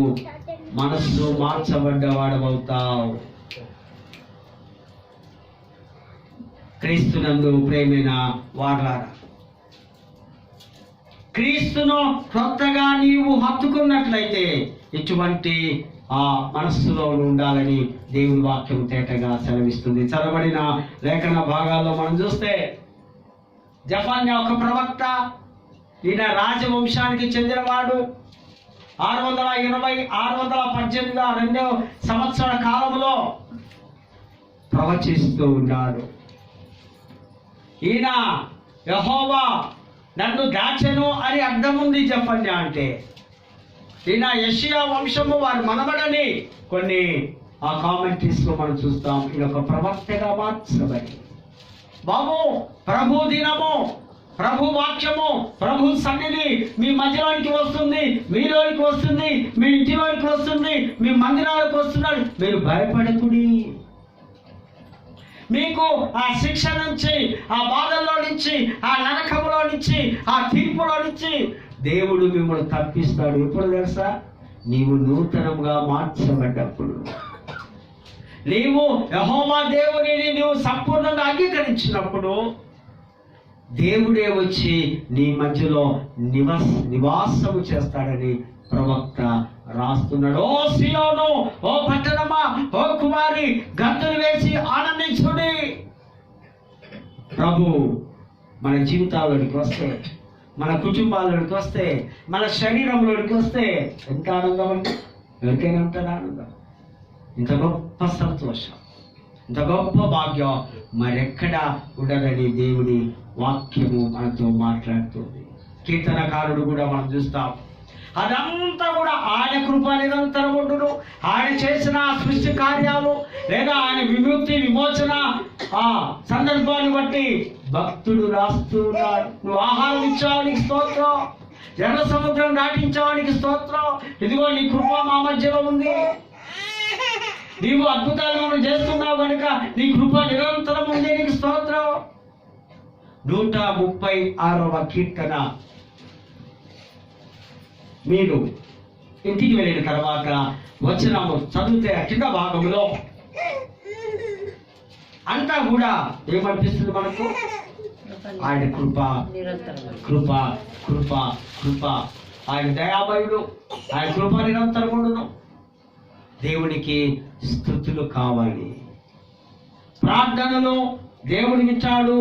మనస్సు మార్చబడ్డవాడవుతావు. క్రీస్తునందు ప్రేమైన వారలారా, క్రీస్తును కొత్తగా నీవు హత్తుకున్నట్లయితే ఇటువంటి ఆ మనస్సులో ఉండాలని దేవుని వాక్యం తేటగా సెలవిస్తుంది. చదవబడిన లేఖన భాగాల్లో మనం చూస్తే జఫన్యా ఒక ప్రవక్త. ఈయన రాజవంశానికి చెందినవాడు. 618 2వ సంవత్సర కాలంలో ప్రవచిస్తూ ఉన్నాడు. ఈయన యెహోవా నన్ను దాచెను అని అర్థం ఉంది జఫన్యా అంటే. ఈయన యెషయా వంశము వారి మనవడని కొన్ని ఆ కామెంటరీస్ లో మనం చూస్తాం. ఈయన ఒక ప్రవక్తగా మార్చబడి, బాబు ప్రభు దినము, ప్రభు వాక్యము, ప్రభు సన్నిధి మీ మధ్యలోనికి వస్తుంది, మీలోనికి వస్తుంది, మీ ఇంటిలోనికి వస్తుంది, మీ మందిరాలకు వస్తున్నాడు. మీరు భయపడకుడి. మీకు ఆ శిక్ష నుంచి, ఆ బాధల్లో నుంచి, ఆ నరకంలో నుంచి నుంచి, ఆ తీర్పులో నుంచి దేవుడు మిమ్మల్ని తప్పిస్తాడు. ఎప్పుడు తెలుసా? నీవు నూతనంగా మార్చబడ్డప్పుడు, నీవు యెహోవా దేవునిని నీవు సంపూర్ణంగా అంగీకరించినప్పుడు దేవుడే వచ్చి నీ మధ్యలో నివాసము చేస్తాడని ప్రవక్త రాస్తున్నాడు. ఓ సియోను, ఓ పట్టణమా, ఓ కుమారి, గంతులు వేసి ఆనందించుడి. ప్రభు మన జీవితాల్లోకి వస్తే, మన కుటుంబాల్లోకి వస్తే, మన శరీరంలోకి వస్తే ఎంత ఆనందం అంటే ఎవరికైనా ఉంటుంది ఆనందం. ఇంత గొప్ప సంతోషం, ఇంత గొప్ప భాగ్యం మరెక్కడ ఉండదని దేవుని వాక్యము మనతో మాట్లాడుతుంది. కీర్తనకారుడు కూడా మనం చూస్తాం, అదంతా కూడా ఆయన కృప నిరంతరం ఉండును. ఆయన చేసిన సృష్టి కార్యాలు లేదా ఆయన విముక్తి విమోచన ఆ సందర్భాన్ని బట్టి భక్తుడు రాస్తూ ఉన్నాడు. నువ్వు ఆహారం ఇచ్చావానికి స్తోత్రం, ఎర్ర సముద్రం దాటించావానికి స్తోత్రం, ఇదిగో నీ కృప మా మధ్యలో ఉంది, నీవు అద్భుతాలను చేస్తున్నావు కనుక నీ కృప నిరంతరం ఉంది, నీకు స్తోత్రం. 136వ కీర్తన మీరు ఇంటికి వెళ్ళిన తర్వాత వచనము చదివితే కింద భాగంలో అంతా కూడా ఏమనిపిస్తుంది మనకు? ఆయన కృప కృప కృప కృప, ఆయన దయామయుడు, ఆయన కృప నిరంతరం ఉండును. దేవునికి స్తుతులు కావాలి. ప్రార్థనలు దేవుడికి ఇచ్చాడు,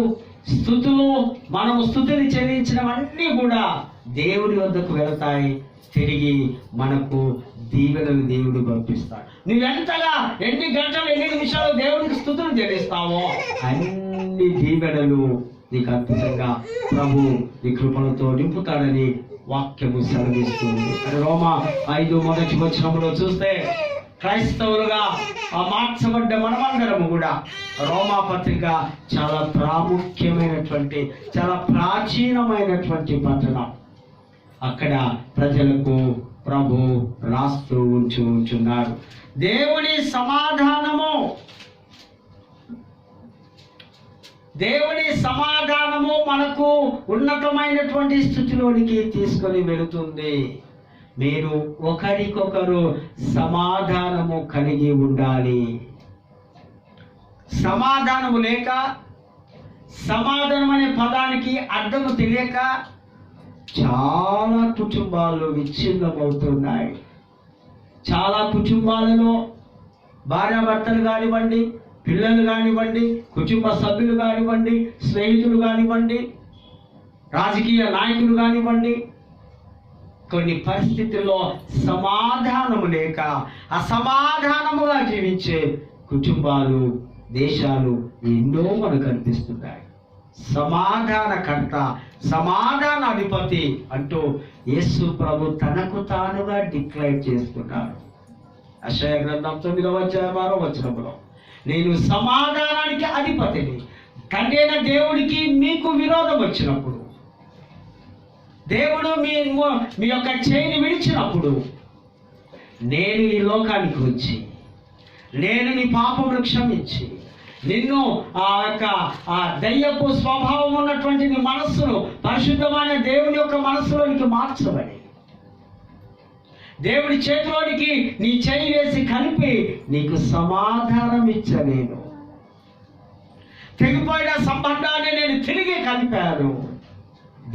స్తుతులు మనము స్తుతిని చెల్లించినవన్నీ కూడా దేవుడి వద్దకు వెళతాయి, తిరిగి మనకు దీవెనలు దేవుడు పంపిస్తాడు. నువ్వెంతగా ఎన్ని గంటలు ఎన్ని నిమిషాలు దేవుడికి స్తుతులు చెల్లిస్తావో అన్ని దీవెనలు నీకు అద్భుతంగా ప్రభు నీ కృపలతో నింపుతాడని వాక్యము సెలవిస్తుంది. రోమా 5 మొదటి వచనంలో చూస్తే క్రైస్తవులుగా మార్చబడ్డ మనమందరము కూడా రోమా పత్రిక చాలా ప్రాముఖ్యమైనటువంటి, చాలా ప్రాచీనమైనటువంటి పట్టణం. అక్కడ ప్రజలకు ప్రభు రాస్తూ ఉంచున్నాడు. దేవుని సమాధానము మనకు ఉన్నతమైనటువంటి స్థితిలోనికి తీసుకొని వెళుతుంది. మీరు ఒకరికొకరు సమాధానము కలిగి ఉండాలి. సమాధానము లేక, సమాధానం అనే పదానికి అర్థము తెలియక చాలా కుటుంబాలు విచ్ఛిన్నమవుతున్నాయి. చాలా కుటుంబాలలో భార్యాభర్తలు కానివ్వండి, పిల్లలు కానివ్వండి, కుటుంబ సభ్యులు కానివ్వండి, స్నేహితులు కానివ్వండి, రాజకీయ నాయకులు కానివ్వండి, కొన్ని పరిస్థితుల్లో సమాధానము లేక అసమాధానముగా జీవించే కుటుంబాలు, దేశాలు ఎన్నో మనకు కనిపిస్తున్నాయి. సమాధానకర్త, సమాధానాధిపతి అంటూ యేసు ప్రభు తనకు తానుగా డిక్లేర్ చేస్తున్నాడు. యెషయా గ్రంథం 9వ అధ్యాయం 6వ వచనంలో, నేను సమాధానానికి అధిపతిని. తండ్రి అయిన దేవుడికి మీకు విరోధం వచ్చినప్పుడు, దేవుడు మీ యొక్క చేయిని విడిచినప్పుడు, నేను ఈ లోకానికి వచ్చి నేను నీ పాపమును క్షమించి నిన్ను ఆ దయ్యపు స్వభావం ఉన్నటువంటి నీ మనస్సును పరిశుద్ధమైన దేవుని యొక్క మనస్సులోనికి మార్చబడి దేవుడి చేతిలోనికి నీ చేయి వేసి కలిపి నీకు సమాధానం ఇచ్చలేను. తెగిపోయిన సంబంధాన్ని నేను తిరిగి కలిపాను.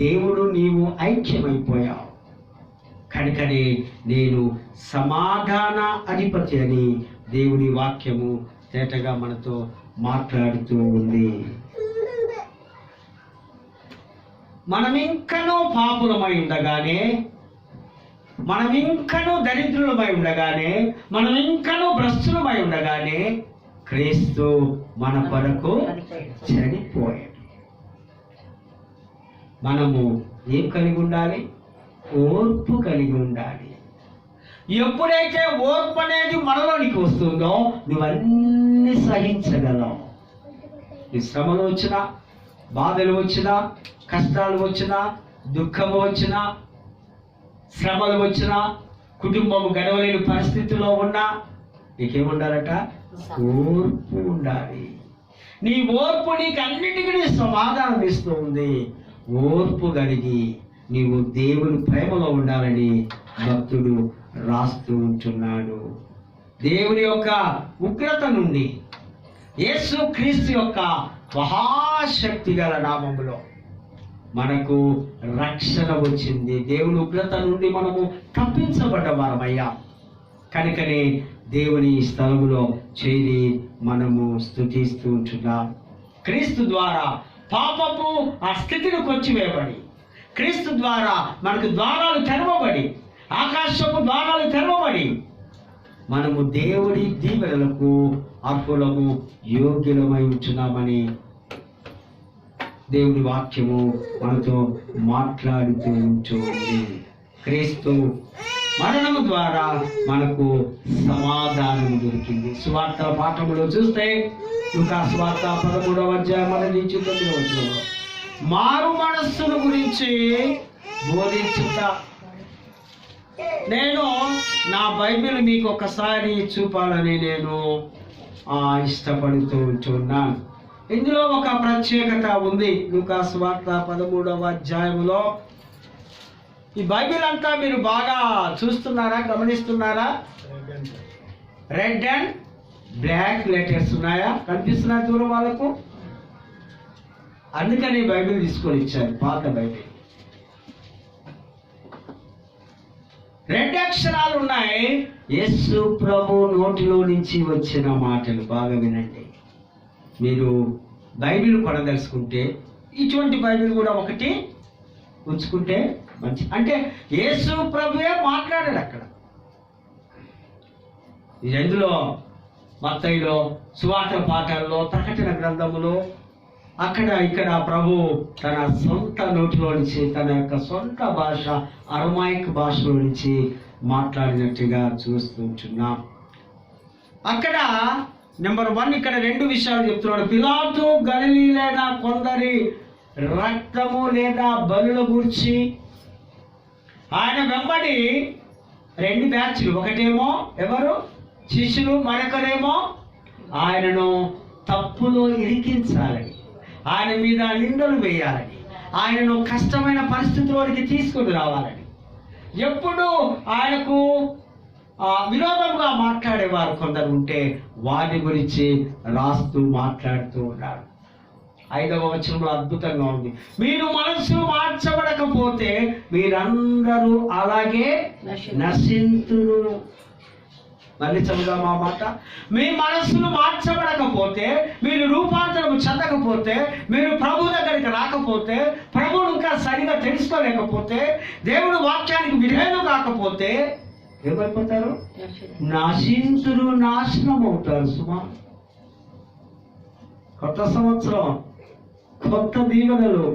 దేవుడు నీవు ఐక్యమైపోయావు కనుకనే నేను సమాధాన అధిపతి అని దేవుని వాక్యము తేటగా మనతో మాట్లాడుతూ ఉంది. మనం ఇంకనూ పాపులమై ఉండగానే, మనం ఇంకనూ దరిద్రులమై ఉండగానే, మనం ఇంకనూ భ్రష్టులమై ఉండగానే క్రీస్తు మన కొరకు చనిపోయాడు. మనము ఏం కలిగి ఉండాలి? ఓర్పు కలిగి ఉండాలి. ఎప్పుడైతే ఓర్పు అనేది మనలోనికి వస్తుందో నువ్వన్నీ సహించగలవు. నీ శ్రమలు వచ్చినా, బాధలు వచ్చినా, కష్టాలు వచ్చినా, దుఃఖము వచ్చినా, శ్రమలు వచ్చినా, కుటుంబము గడవలేని పరిస్థితిలో ఉన్నా నీకేముండాలట? ఓర్పు ఉండాలి. నీ ఓర్పు నీకు అన్నిటికీ సమాధానం ఇస్తుంది. ఓర్పు కలిగి నీవు దేవుని ప్రేమలో ఉండాలని భక్తుడు రాస్తూ ఉంటున్నాడు. దేవుని యొక్క ఉగ్రత నుండి యేసు క్రీస్తు యొక్క మహాశక్తి గల నామములో మనకు రక్షణ వచ్చింది. దేవుని ఉగ్రత నుండి మనము తప్పించబడ్డ వారమయ్యా. కనుకనే దేవుని స్థలములో చేరి మనము స్తుతిస్తూ ఉంటున్నాం. క్రీస్తు ద్వారా పాపపు ఆ స్థితిని కొచ్చివేయబడి, క్రీస్తు ద్వారా మనకు ద్వారాలు తెరవబడి, ఆకాశపు ద్వారాలు తెరవబడి మనము దేవుడి దీవెనలకు అర్హులము, యోగ్యులమై ఉంటున్నామని దేవుని వాక్యము మనతో మాట్లాడుతూ ఉంటుంది. క్రీస్తు మరణము ద్వారా మనకు సమాధానం దొరికింది. సువార్త పాఠములో చూస్తే లూకా సువార్త 13వ అధ్యాయం 9 వచనంలో మారు మనస్సును గురించి బోధించుట. నేను నా బైబిల్ మీకు ఒకసారి చూపాలని నేను ఇష్టపడుతూ ఉంటున్నాను. ఇందులో ఒక ప్రత్యేకత ఉంది. లూకా సువార్త 13వ అధ్యాయంలో ఈ బైబిల్ అంతా మీరు బాగా చూస్తున్నారా, గమనిస్తున్నారా? రెడ్ అండ్ బ్లాక్ లెటర్స్ ఉన్నాయా? కనిపిస్తున్నాయి దూరం వాళ్ళకు? అందుకని బైబిల్ తీసుకొని ఇచ్చారు, పాత బైబిల్. రెండు అక్షరాలు ఉన్నాయి. యేసు ప్రభు నోటిలో నుంచి వచ్చిన మాటలు. బాగా వినండి. మీరు బైబిల్ కొనదలుచుకుంటే ఇటువంటి బైబిల్ కూడా ఒకటి ఉంచుకుంటే మంచి. అంటే యేసు ప్రభువే మాట్లాడాడు అక్కడ. ఎందులో? మత్తయిలో, సువార్త పాఠాల్లో, ప్రకటన గ్రంథములో, అక్కడ ఇక్కడ ప్రభు తన సొంత నోటిలో నుంచి, తన యొక్క సొంత భాష అరమాయిక్ భాషలో నుంచి మాట్లాడినట్టుగా చూస్తుంటున్నాం. అక్కడ నెంబర్ 1 ఇక్కడ 2 విషయాలు చెప్తున్నాడు. పిలాతు గలిలీలైన కొందరి రక్తము లేదా బలుల గురించి ఆయన వెంబడి 2 బ్యాచ్లు. ఒకటేమో ఎవరు? శిష్యులు. మరొకరేమో ఆయనను తప్పులో ఇరికించాలని, ఆయన మీద నిందలు వేయాలని, ఆయనను కష్టమైన పరిస్థితుల్లోనికి తీసుకుని రావాలని, ఎప్పుడు ఆయనకు విరోధంగా మాట్లాడేవారు కొందరు ఉంటే వారి గురించి రాస్తూ మాట్లాడుతూ ఉన్నాడు. 5వ వచనంలో అద్భుతంగా ఉంది. మీరు మనస్సు మార్చబడకపోతే మీరందరూ అలాగే నశింతురు. మళ్ళీ చదువుదాం ఆ మాట. మీ మనస్సును మార్చబడకపోతే, మీరు రూపాంతరం చెందకపోతే, మీరు ప్రభు దగ్గరికి రాకపోతే, ప్రభువును ఇంకా సరిగా తెలుసుకోలేకపోతే, దేవుడు వాక్యానికి విధేయులు కాకపోతే ఏమైపోతారు? నశింతురు, నాశనం అవుతారు. సుమా, కొత్త సంవత్సరం, కొత్త దీవెనలు,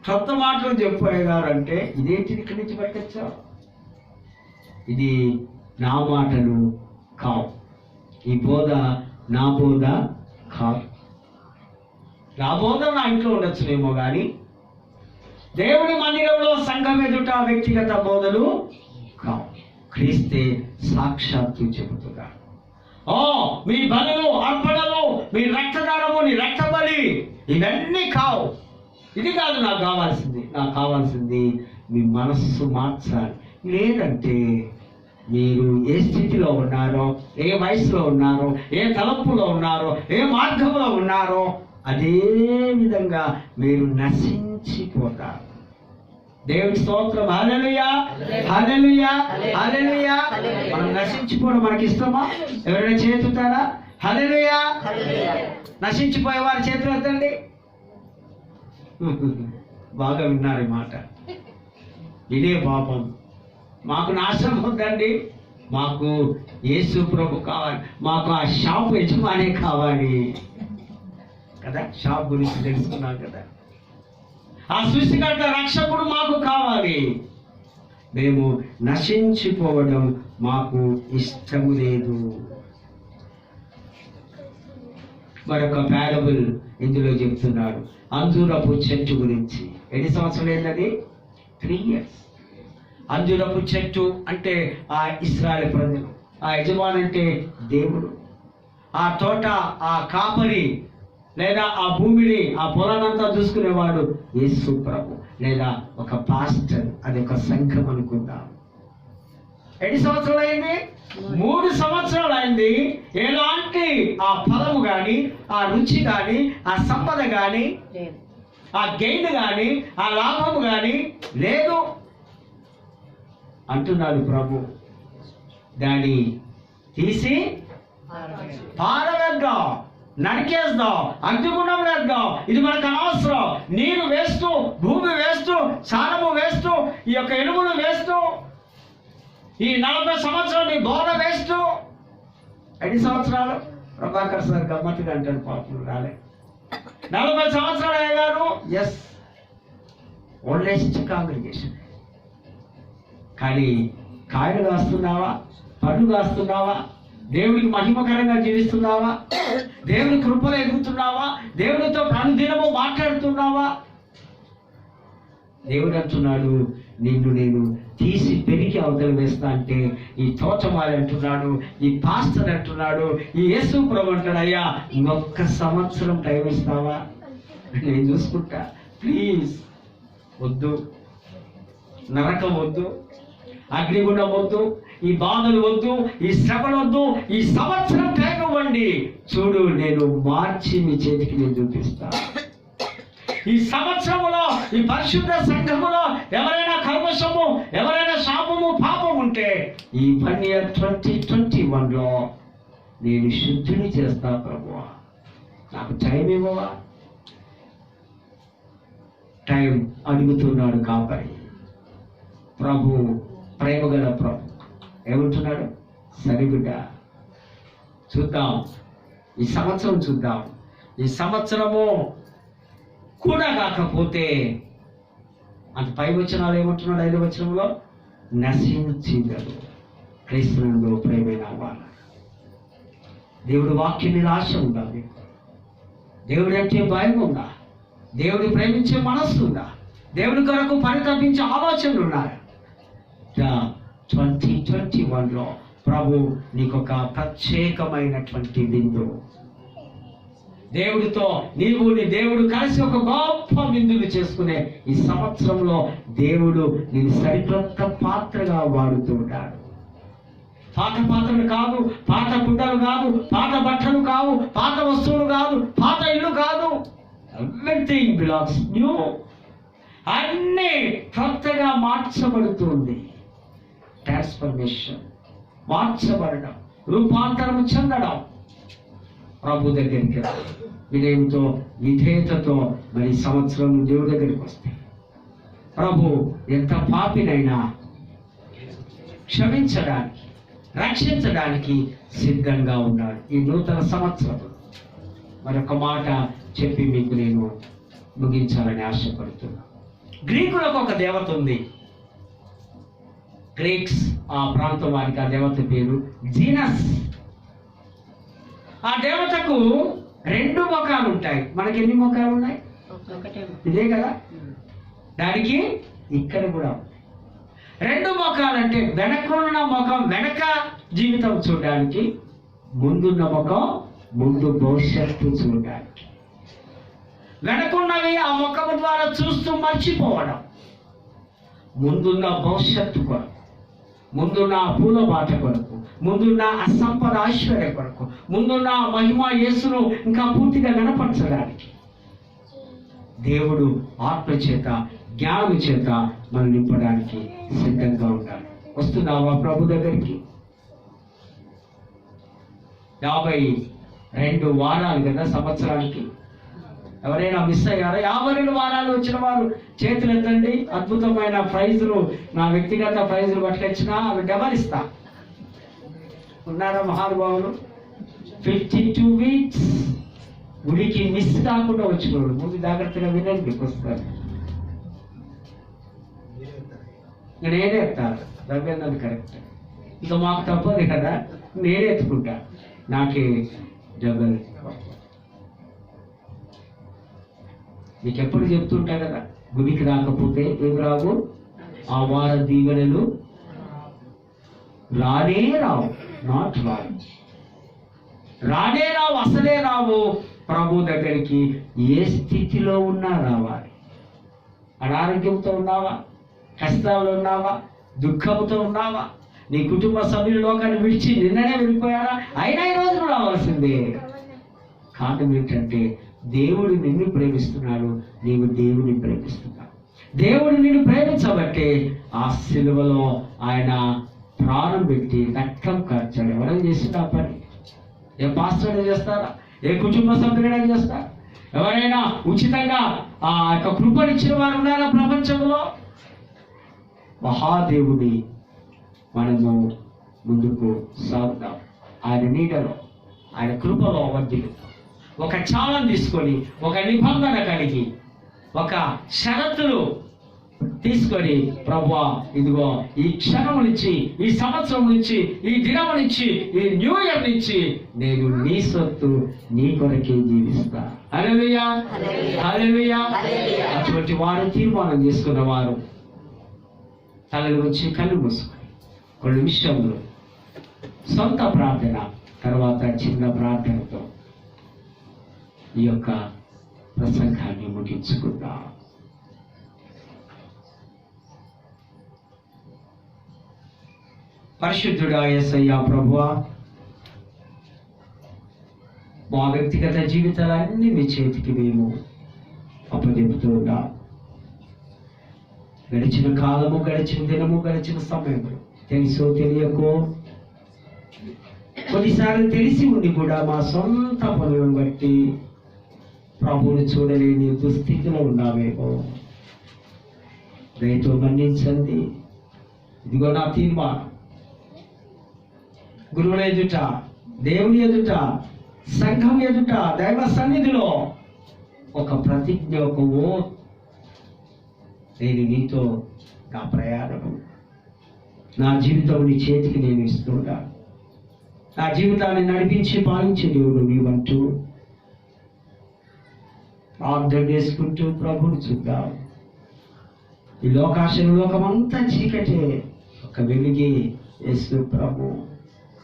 కొత్త మాటలు చెప్పారంటే ఇదేంటి ఇక్కడి నుంచి పట్టొచ్చా? ఇది నా మాటలు కావు, ఈ బోధ నా బోధ కాదు. నా బోధ నా ఇంట్లో ఉండొచ్చునేమో కానీ దేవుని మందిరంలో సంఘం ఎదుట వ్యక్తిగత బోధలు కావు. క్రీస్తే సాక్షాత్తు చెబుతున్నాడు. మీ బలులు, అర్పణలు, మీ రక్తదానము, నీ రక్త బలి ఇవన్నీ కావు. ఇది కాదు నాకు కావాల్సింది. నాకు కావాల్సింది మీ మనస్సు మార్చాలి. లేదంటే మీరు ఏ స్థితిలో ఉన్నారో, ఏ వయసులో ఉన్నారో, ఏ తలంపులో ఉన్నారో, ఏ మార్గంలో ఉన్నారో అదే విధంగా మీరు నశించిపోతారు. దేవుని స్తోత్రం. హల్లెలూయా, హల్లెలూయా, హల్లెలూయా. మనం నశించిపోవడం మనకి ఇష్టమా? ఎవరైనా చేతుతారా? హల్లెలూయా. నశించిపోయే వారి చేతులు ఎత్తండి. బాగా విన్నారు ఈ మాట. ఇదే పాపం. మాకు నాశనం వద్దండి, మాకు యేసు ప్రభు కావాలి, మాకు ఆ షాపు యజమానే కావాలి కదా. షాప్ గురించి తెలుసుకున్నాం కదా. ఆ సృష్టికర్త రక్షకుడు మాకు కావాలి. మేము నశించిపోవడం మాకు ఇష్టము లేదు. మరొక పారబుల్ ఇందులో చెప్తున్నాడు. అంజూరపు చెట్టు గురించి. ఎన్ని సంవత్సరాలు ఏంటది? 3 years. అంజూరపు చెట్టు అంటే ఆ ఇశ్రాయేలు ప్రజలు, ఆ యజమాని అంటే దేవుడు. ఆ తోట, ఆ కాపరి లేదా ఆ భూమిని, ఆ పొలానంతా చూసుకునేవాడు యేసు ప్రభు, లేదా ఒక పాస్టర్, అది ఒక సంఘం అనుకుందాం. ఎన్ని సంవత్సరాలు అయింది? 3 సంవత్సరాలు అయింది. ఎలాంటి ఆ ఫలము కానీ, ఆ రుచి కానీ, ఆ సంపద కానీ, ఆ గెయిన్ కానీ, ఆ లాభము కానీ లేదు అంటున్నాడు ప్రభు. దాన్ని తీసి పారవేద్దాం, నరికేద్దాం, అగ్నిగుండం వేద్దాం, ఇది మనకు అనవసరం. నీరు వేస్తూ, భూమి వేస్తూ, సారము వేస్తూ, ఈ యొక్క ఎరువులు వేస్తూ, ఈ 40 సంవత్సరాలు నీ బోధ వేస్తూ. ఎన్ని సంవత్సరాలు? ప్రభాకర్ సార్ గమ్మత్తుగా అంటాడు, పాపం రాలే. 40 సంవత్సరాలు అయ్యారు. Yes, oldest congregation. కానీ కాయలు కాస్తున్నావా? పళ్ళు కాస్తున్నావా? దేవుడికి మహిమకరంగా జీవిస్తున్నావా? దేవుని కృపలో ఎదుగుతున్నావా? దేవునితో అనుదినము మాట్లాడుతున్నావా? దేవుడు అంటున్నాడు, నిన్ను నేను తీసి పెరిగి అవతల వేస్తా అంటే, ఈ తోటమాలి అంటున్నాడు, ఈ పాస్టర్ అంటున్నాడు, ఈ యేసు ప్రభు అంటాడు, అయ్యా ఇంకొక సంవత్సరం టైం ఇస్తావా? నేను చూసుకుంటా, ప్లీజ్. వద్దు, నరకం వద్దు, అగ్నిగుండం వద్దు, ఈ బాధలు వద్దు, ఈ శ్రమలు వద్దు, ఈ సంవత్సరం టైం ఇవ్వండి. చూడు, నేను మార్చి మీ చేతికి నేను చూపిస్తా. ఈ సంవత్సరములో, ఈ పరిశుద్ధ సంఘములో ఎవరైనా కల్మషము, ఎవరైనా శాపము, పాపం ఉంటే ఈ 2021లో నేను శుద్ధిని చేస్తా ప్రభువా. నాకు టైం ఇవ్వవా? టైం అడుగుతున్నాడు కాపరి. ప్రభు ప్రేమగల ప్రభు ఏమంటున్నాడు? సరే బిడ్డ, చూద్దాం, ఈ సంవత్సరం చూద్దాం. ఈ సంవత్సరము కూడా కాకపోతే, అంత పై వచనాలు ఏమంటున్నాడు? 5వ వచనంలో, నశించినడు క్రీస్తునందు ప్రేమైన వాళ్ళ. దేవుడి వాక్యం మీద ఆశ ఉందా మీకు? దేవుడి అంటే భయం ఉందా? దేవుడిని ప్రేమించే మనస్సు ఉందా? దేవుడి కొరకు పరితపించే ఆలోచనలు ఉన్నాయా? 2021లో ప్రభు నీకొక ప్రత్యేకమైనటువంటి విందు, దేవుడితో నీవు నీ దేవుడు కలిసి ఒక గొప్ప విందులు చేసుకునే ఈ సంవత్సరంలో దేవుడు నేను సరికొత్త పాత్రగా వాడుతుంటాడు. పాత పాత్రలు కాదు, పాత గుడ్డలు కాదు, పాత బట్టలు కావు, పాత వస్తువులు కాదు, పాత ఇల్లు కాదు. Everything belongs new. అన్నీ కొత్తగా మార్చబడుతుంది. ట్రాన్స్ఫర్మేషన్, మార్చబడడం, రూపాంతరం చెందడం. ప్రభు దగ్గరికి వినయంతో, విధేయతతో మరి సంవత్సరం దేవుడి దగ్గరికి వస్తే ప్రభు ఎంత పాపినైనా క్షమించడానికి, రక్షించడానికి సిద్ధంగా ఉన్నాడు. ఈ నూతన సంవత్సరం మరొక మాట చెప్పి మీకు నేను ముగించాలని ఆశపడుతున్నాను. గ్రీకులకు ఒక దేవత ఉంది. గ్రీక్స్ ఆ ప్రాంతం వారికి ఆ దేవత పేరు జీనస్. ఆ దేవతకు 2 ముఖాలు ఉంటాయి. మనకి ఎన్ని ముఖాలు ఉన్నాయి? ఇదే కదా. దానికి ఇక్కడ కూడా 2 ముఖాలు. అంటే వెనకున్న ముఖం వెనక జీవితం చూడడానికి, ముందున్న ముఖం ముందు భవిష్యత్తు చూడడానికి. వెనకున్నవి ఆ ముఖము ద్వారా చూస్తూ మర్చిపోవడం, ముందున్న భవిష్యత్తు కొరకు, ముందున్న పూల బాట కొరకు, ముందున్న అసంపద ఐశ్వర్య కొరకు, ముందున్న మహిమ యేసును ఇంకా పూర్తిగా కనపరచడానికి దేవుడు ఆత్మ చేత, జ్ఞానం చేత మనం నింపడానికి సిద్ధంగా ఉండాలి. వస్తున్నావా ప్రభు దగ్గరికి? 52 వారాలు కదా సంవత్సరానికి. ఎవరైనా మిస్ అయ్యారా? 52 వారాలు వచ్చిన వారు చేతులు ఎత్తండి. అద్భుతమైన ప్రైజులు, నా వ్యక్తిగత ప్రైజులు పట్టుకొచ్చినా అవి డబల్ ఇస్తా. ఉన్నారా మహానుభావులు? 52 వీక్స్ గుడికి మిస్ కాకుండా వచ్చినోడు ముందు జాగ్రత్తగా వినండి. వస్తారు నేనే ఎత్తాను, రవ్వన్నది కరెక్ట్. ఇక మాకు తప్పదు కదా, నేనే ఎత్తుకుంటా. నాకే డబల్. మీకు ఎప్పుడు చెప్తుంటా కదా, గుడికి రాకపోతే ఏమి రావు? ఆ వార దీవెనలు రానే రావు. నాట్ రావు, రానే రావు, అసలే రావు. ప్రభు దగ్గరికి ఏ స్థితిలో ఉన్నా రావాలి. అనారోగ్యంతో ఉన్నావా, కష్టాల్లో ఉన్నావా, దుఃఖంతో ఉన్నావా, నీ కుటుంబ సభ్యులు లోకాన్ని విడిచి నిన్ననే వెళ్ళిపోయారా, అయినా ఈ రోజు రావాల్సిందే. కారణం ఏంటంటే దేవుడు నిన్ను ప్రేమిస్తున్నాడు, నీవు దేవుని ప్రేమిస్తున్నావు. దేవుడు నిన్ను ప్రేమించబట్టే ఆ సిలువలో ఆయన ప్రాణం పెట్టి రక్తం కార్చాడు. ఎవరైనా చేసింది ఆ పని? ఏ పాస్టర్ చేస్తారా? ఏ కుటుంబ సభ్యులైనా చేస్తారా? ఎవరైనా ఉచితంగా ఆ యొక్క కృపనిచ్చిన వారు ఉన్నారా ప్రపంచంలో? మహాదేవుని మనము ముందుకు సాగుతాం. ఆయన నీడలో, ఆయన కృపలో వడ్డీలు ఒక చాలం తీసుకొని, ఒక నిబంధన కలిగి, ఒక షరతులు తీసుకొని, ప్రభువా ఇదిగో ఈ క్షణం నుంచి, ఈ సంవత్సరం నుంచి, ఈ దినం నుంచి, ఈ న్యూ ఇయర్ నుంచి నేను నీ సొత్తు, నీ కొరకే జీవిస్తా. హల్లెలూయా, హల్లెలూయా. అటువంటి వారు తీర్మానం చేసుకున్న వారు తలలు వచ్చి కళ్ళు మూసుకొని కొన్ని నిమిషంలో సొంత ప్రార్థన, తర్వాత చిన్న ప్రార్థనతో ఈ యొక్క ప్రసంగాన్ని ముగించుకుందాం. పరిశుద్ధుడా యేసయ్యా ప్రభువా, మా వ్యక్తిగత జీవితాలన్నీ మీ చేతికి మేము అప్పచెబుతూ ఉన్నాం. గడిచిన కాలము, గడిచిన దినము, గడిచిన సమయము తెలుసో తెలియకో, కొన్నిసార్లు తెలిసి ఉండి కూడా మా సొంత పనులను బట్టి ప్రభువుని చూడలేని దుస్థితిలో ఉన్నామేమో. దయతో మన్నించండి. ఇదిగో నా తీర్మానం. గురువుల ఎదుట, దేవుని ఎదుట, సంఘం ఎదుట, దైవ సన్నిధిలో ఒక ప్రతిజ్ఞ, ఒక ఓత్. నేను నీతో నా ప్రయాణము, నా జీవితం నీ చేతికి నేను ఇస్తున్నా. నా జీవితాన్ని నడిపించి పాలించే దేవుడు నీవంటూ ప్రార్థన చేసుకుంటూ ప్రభుని చూద్దాం. ఈ లోకాశను, లోకమంతా చీకటే, ఒక వెలుగే యేసు ప్రభు.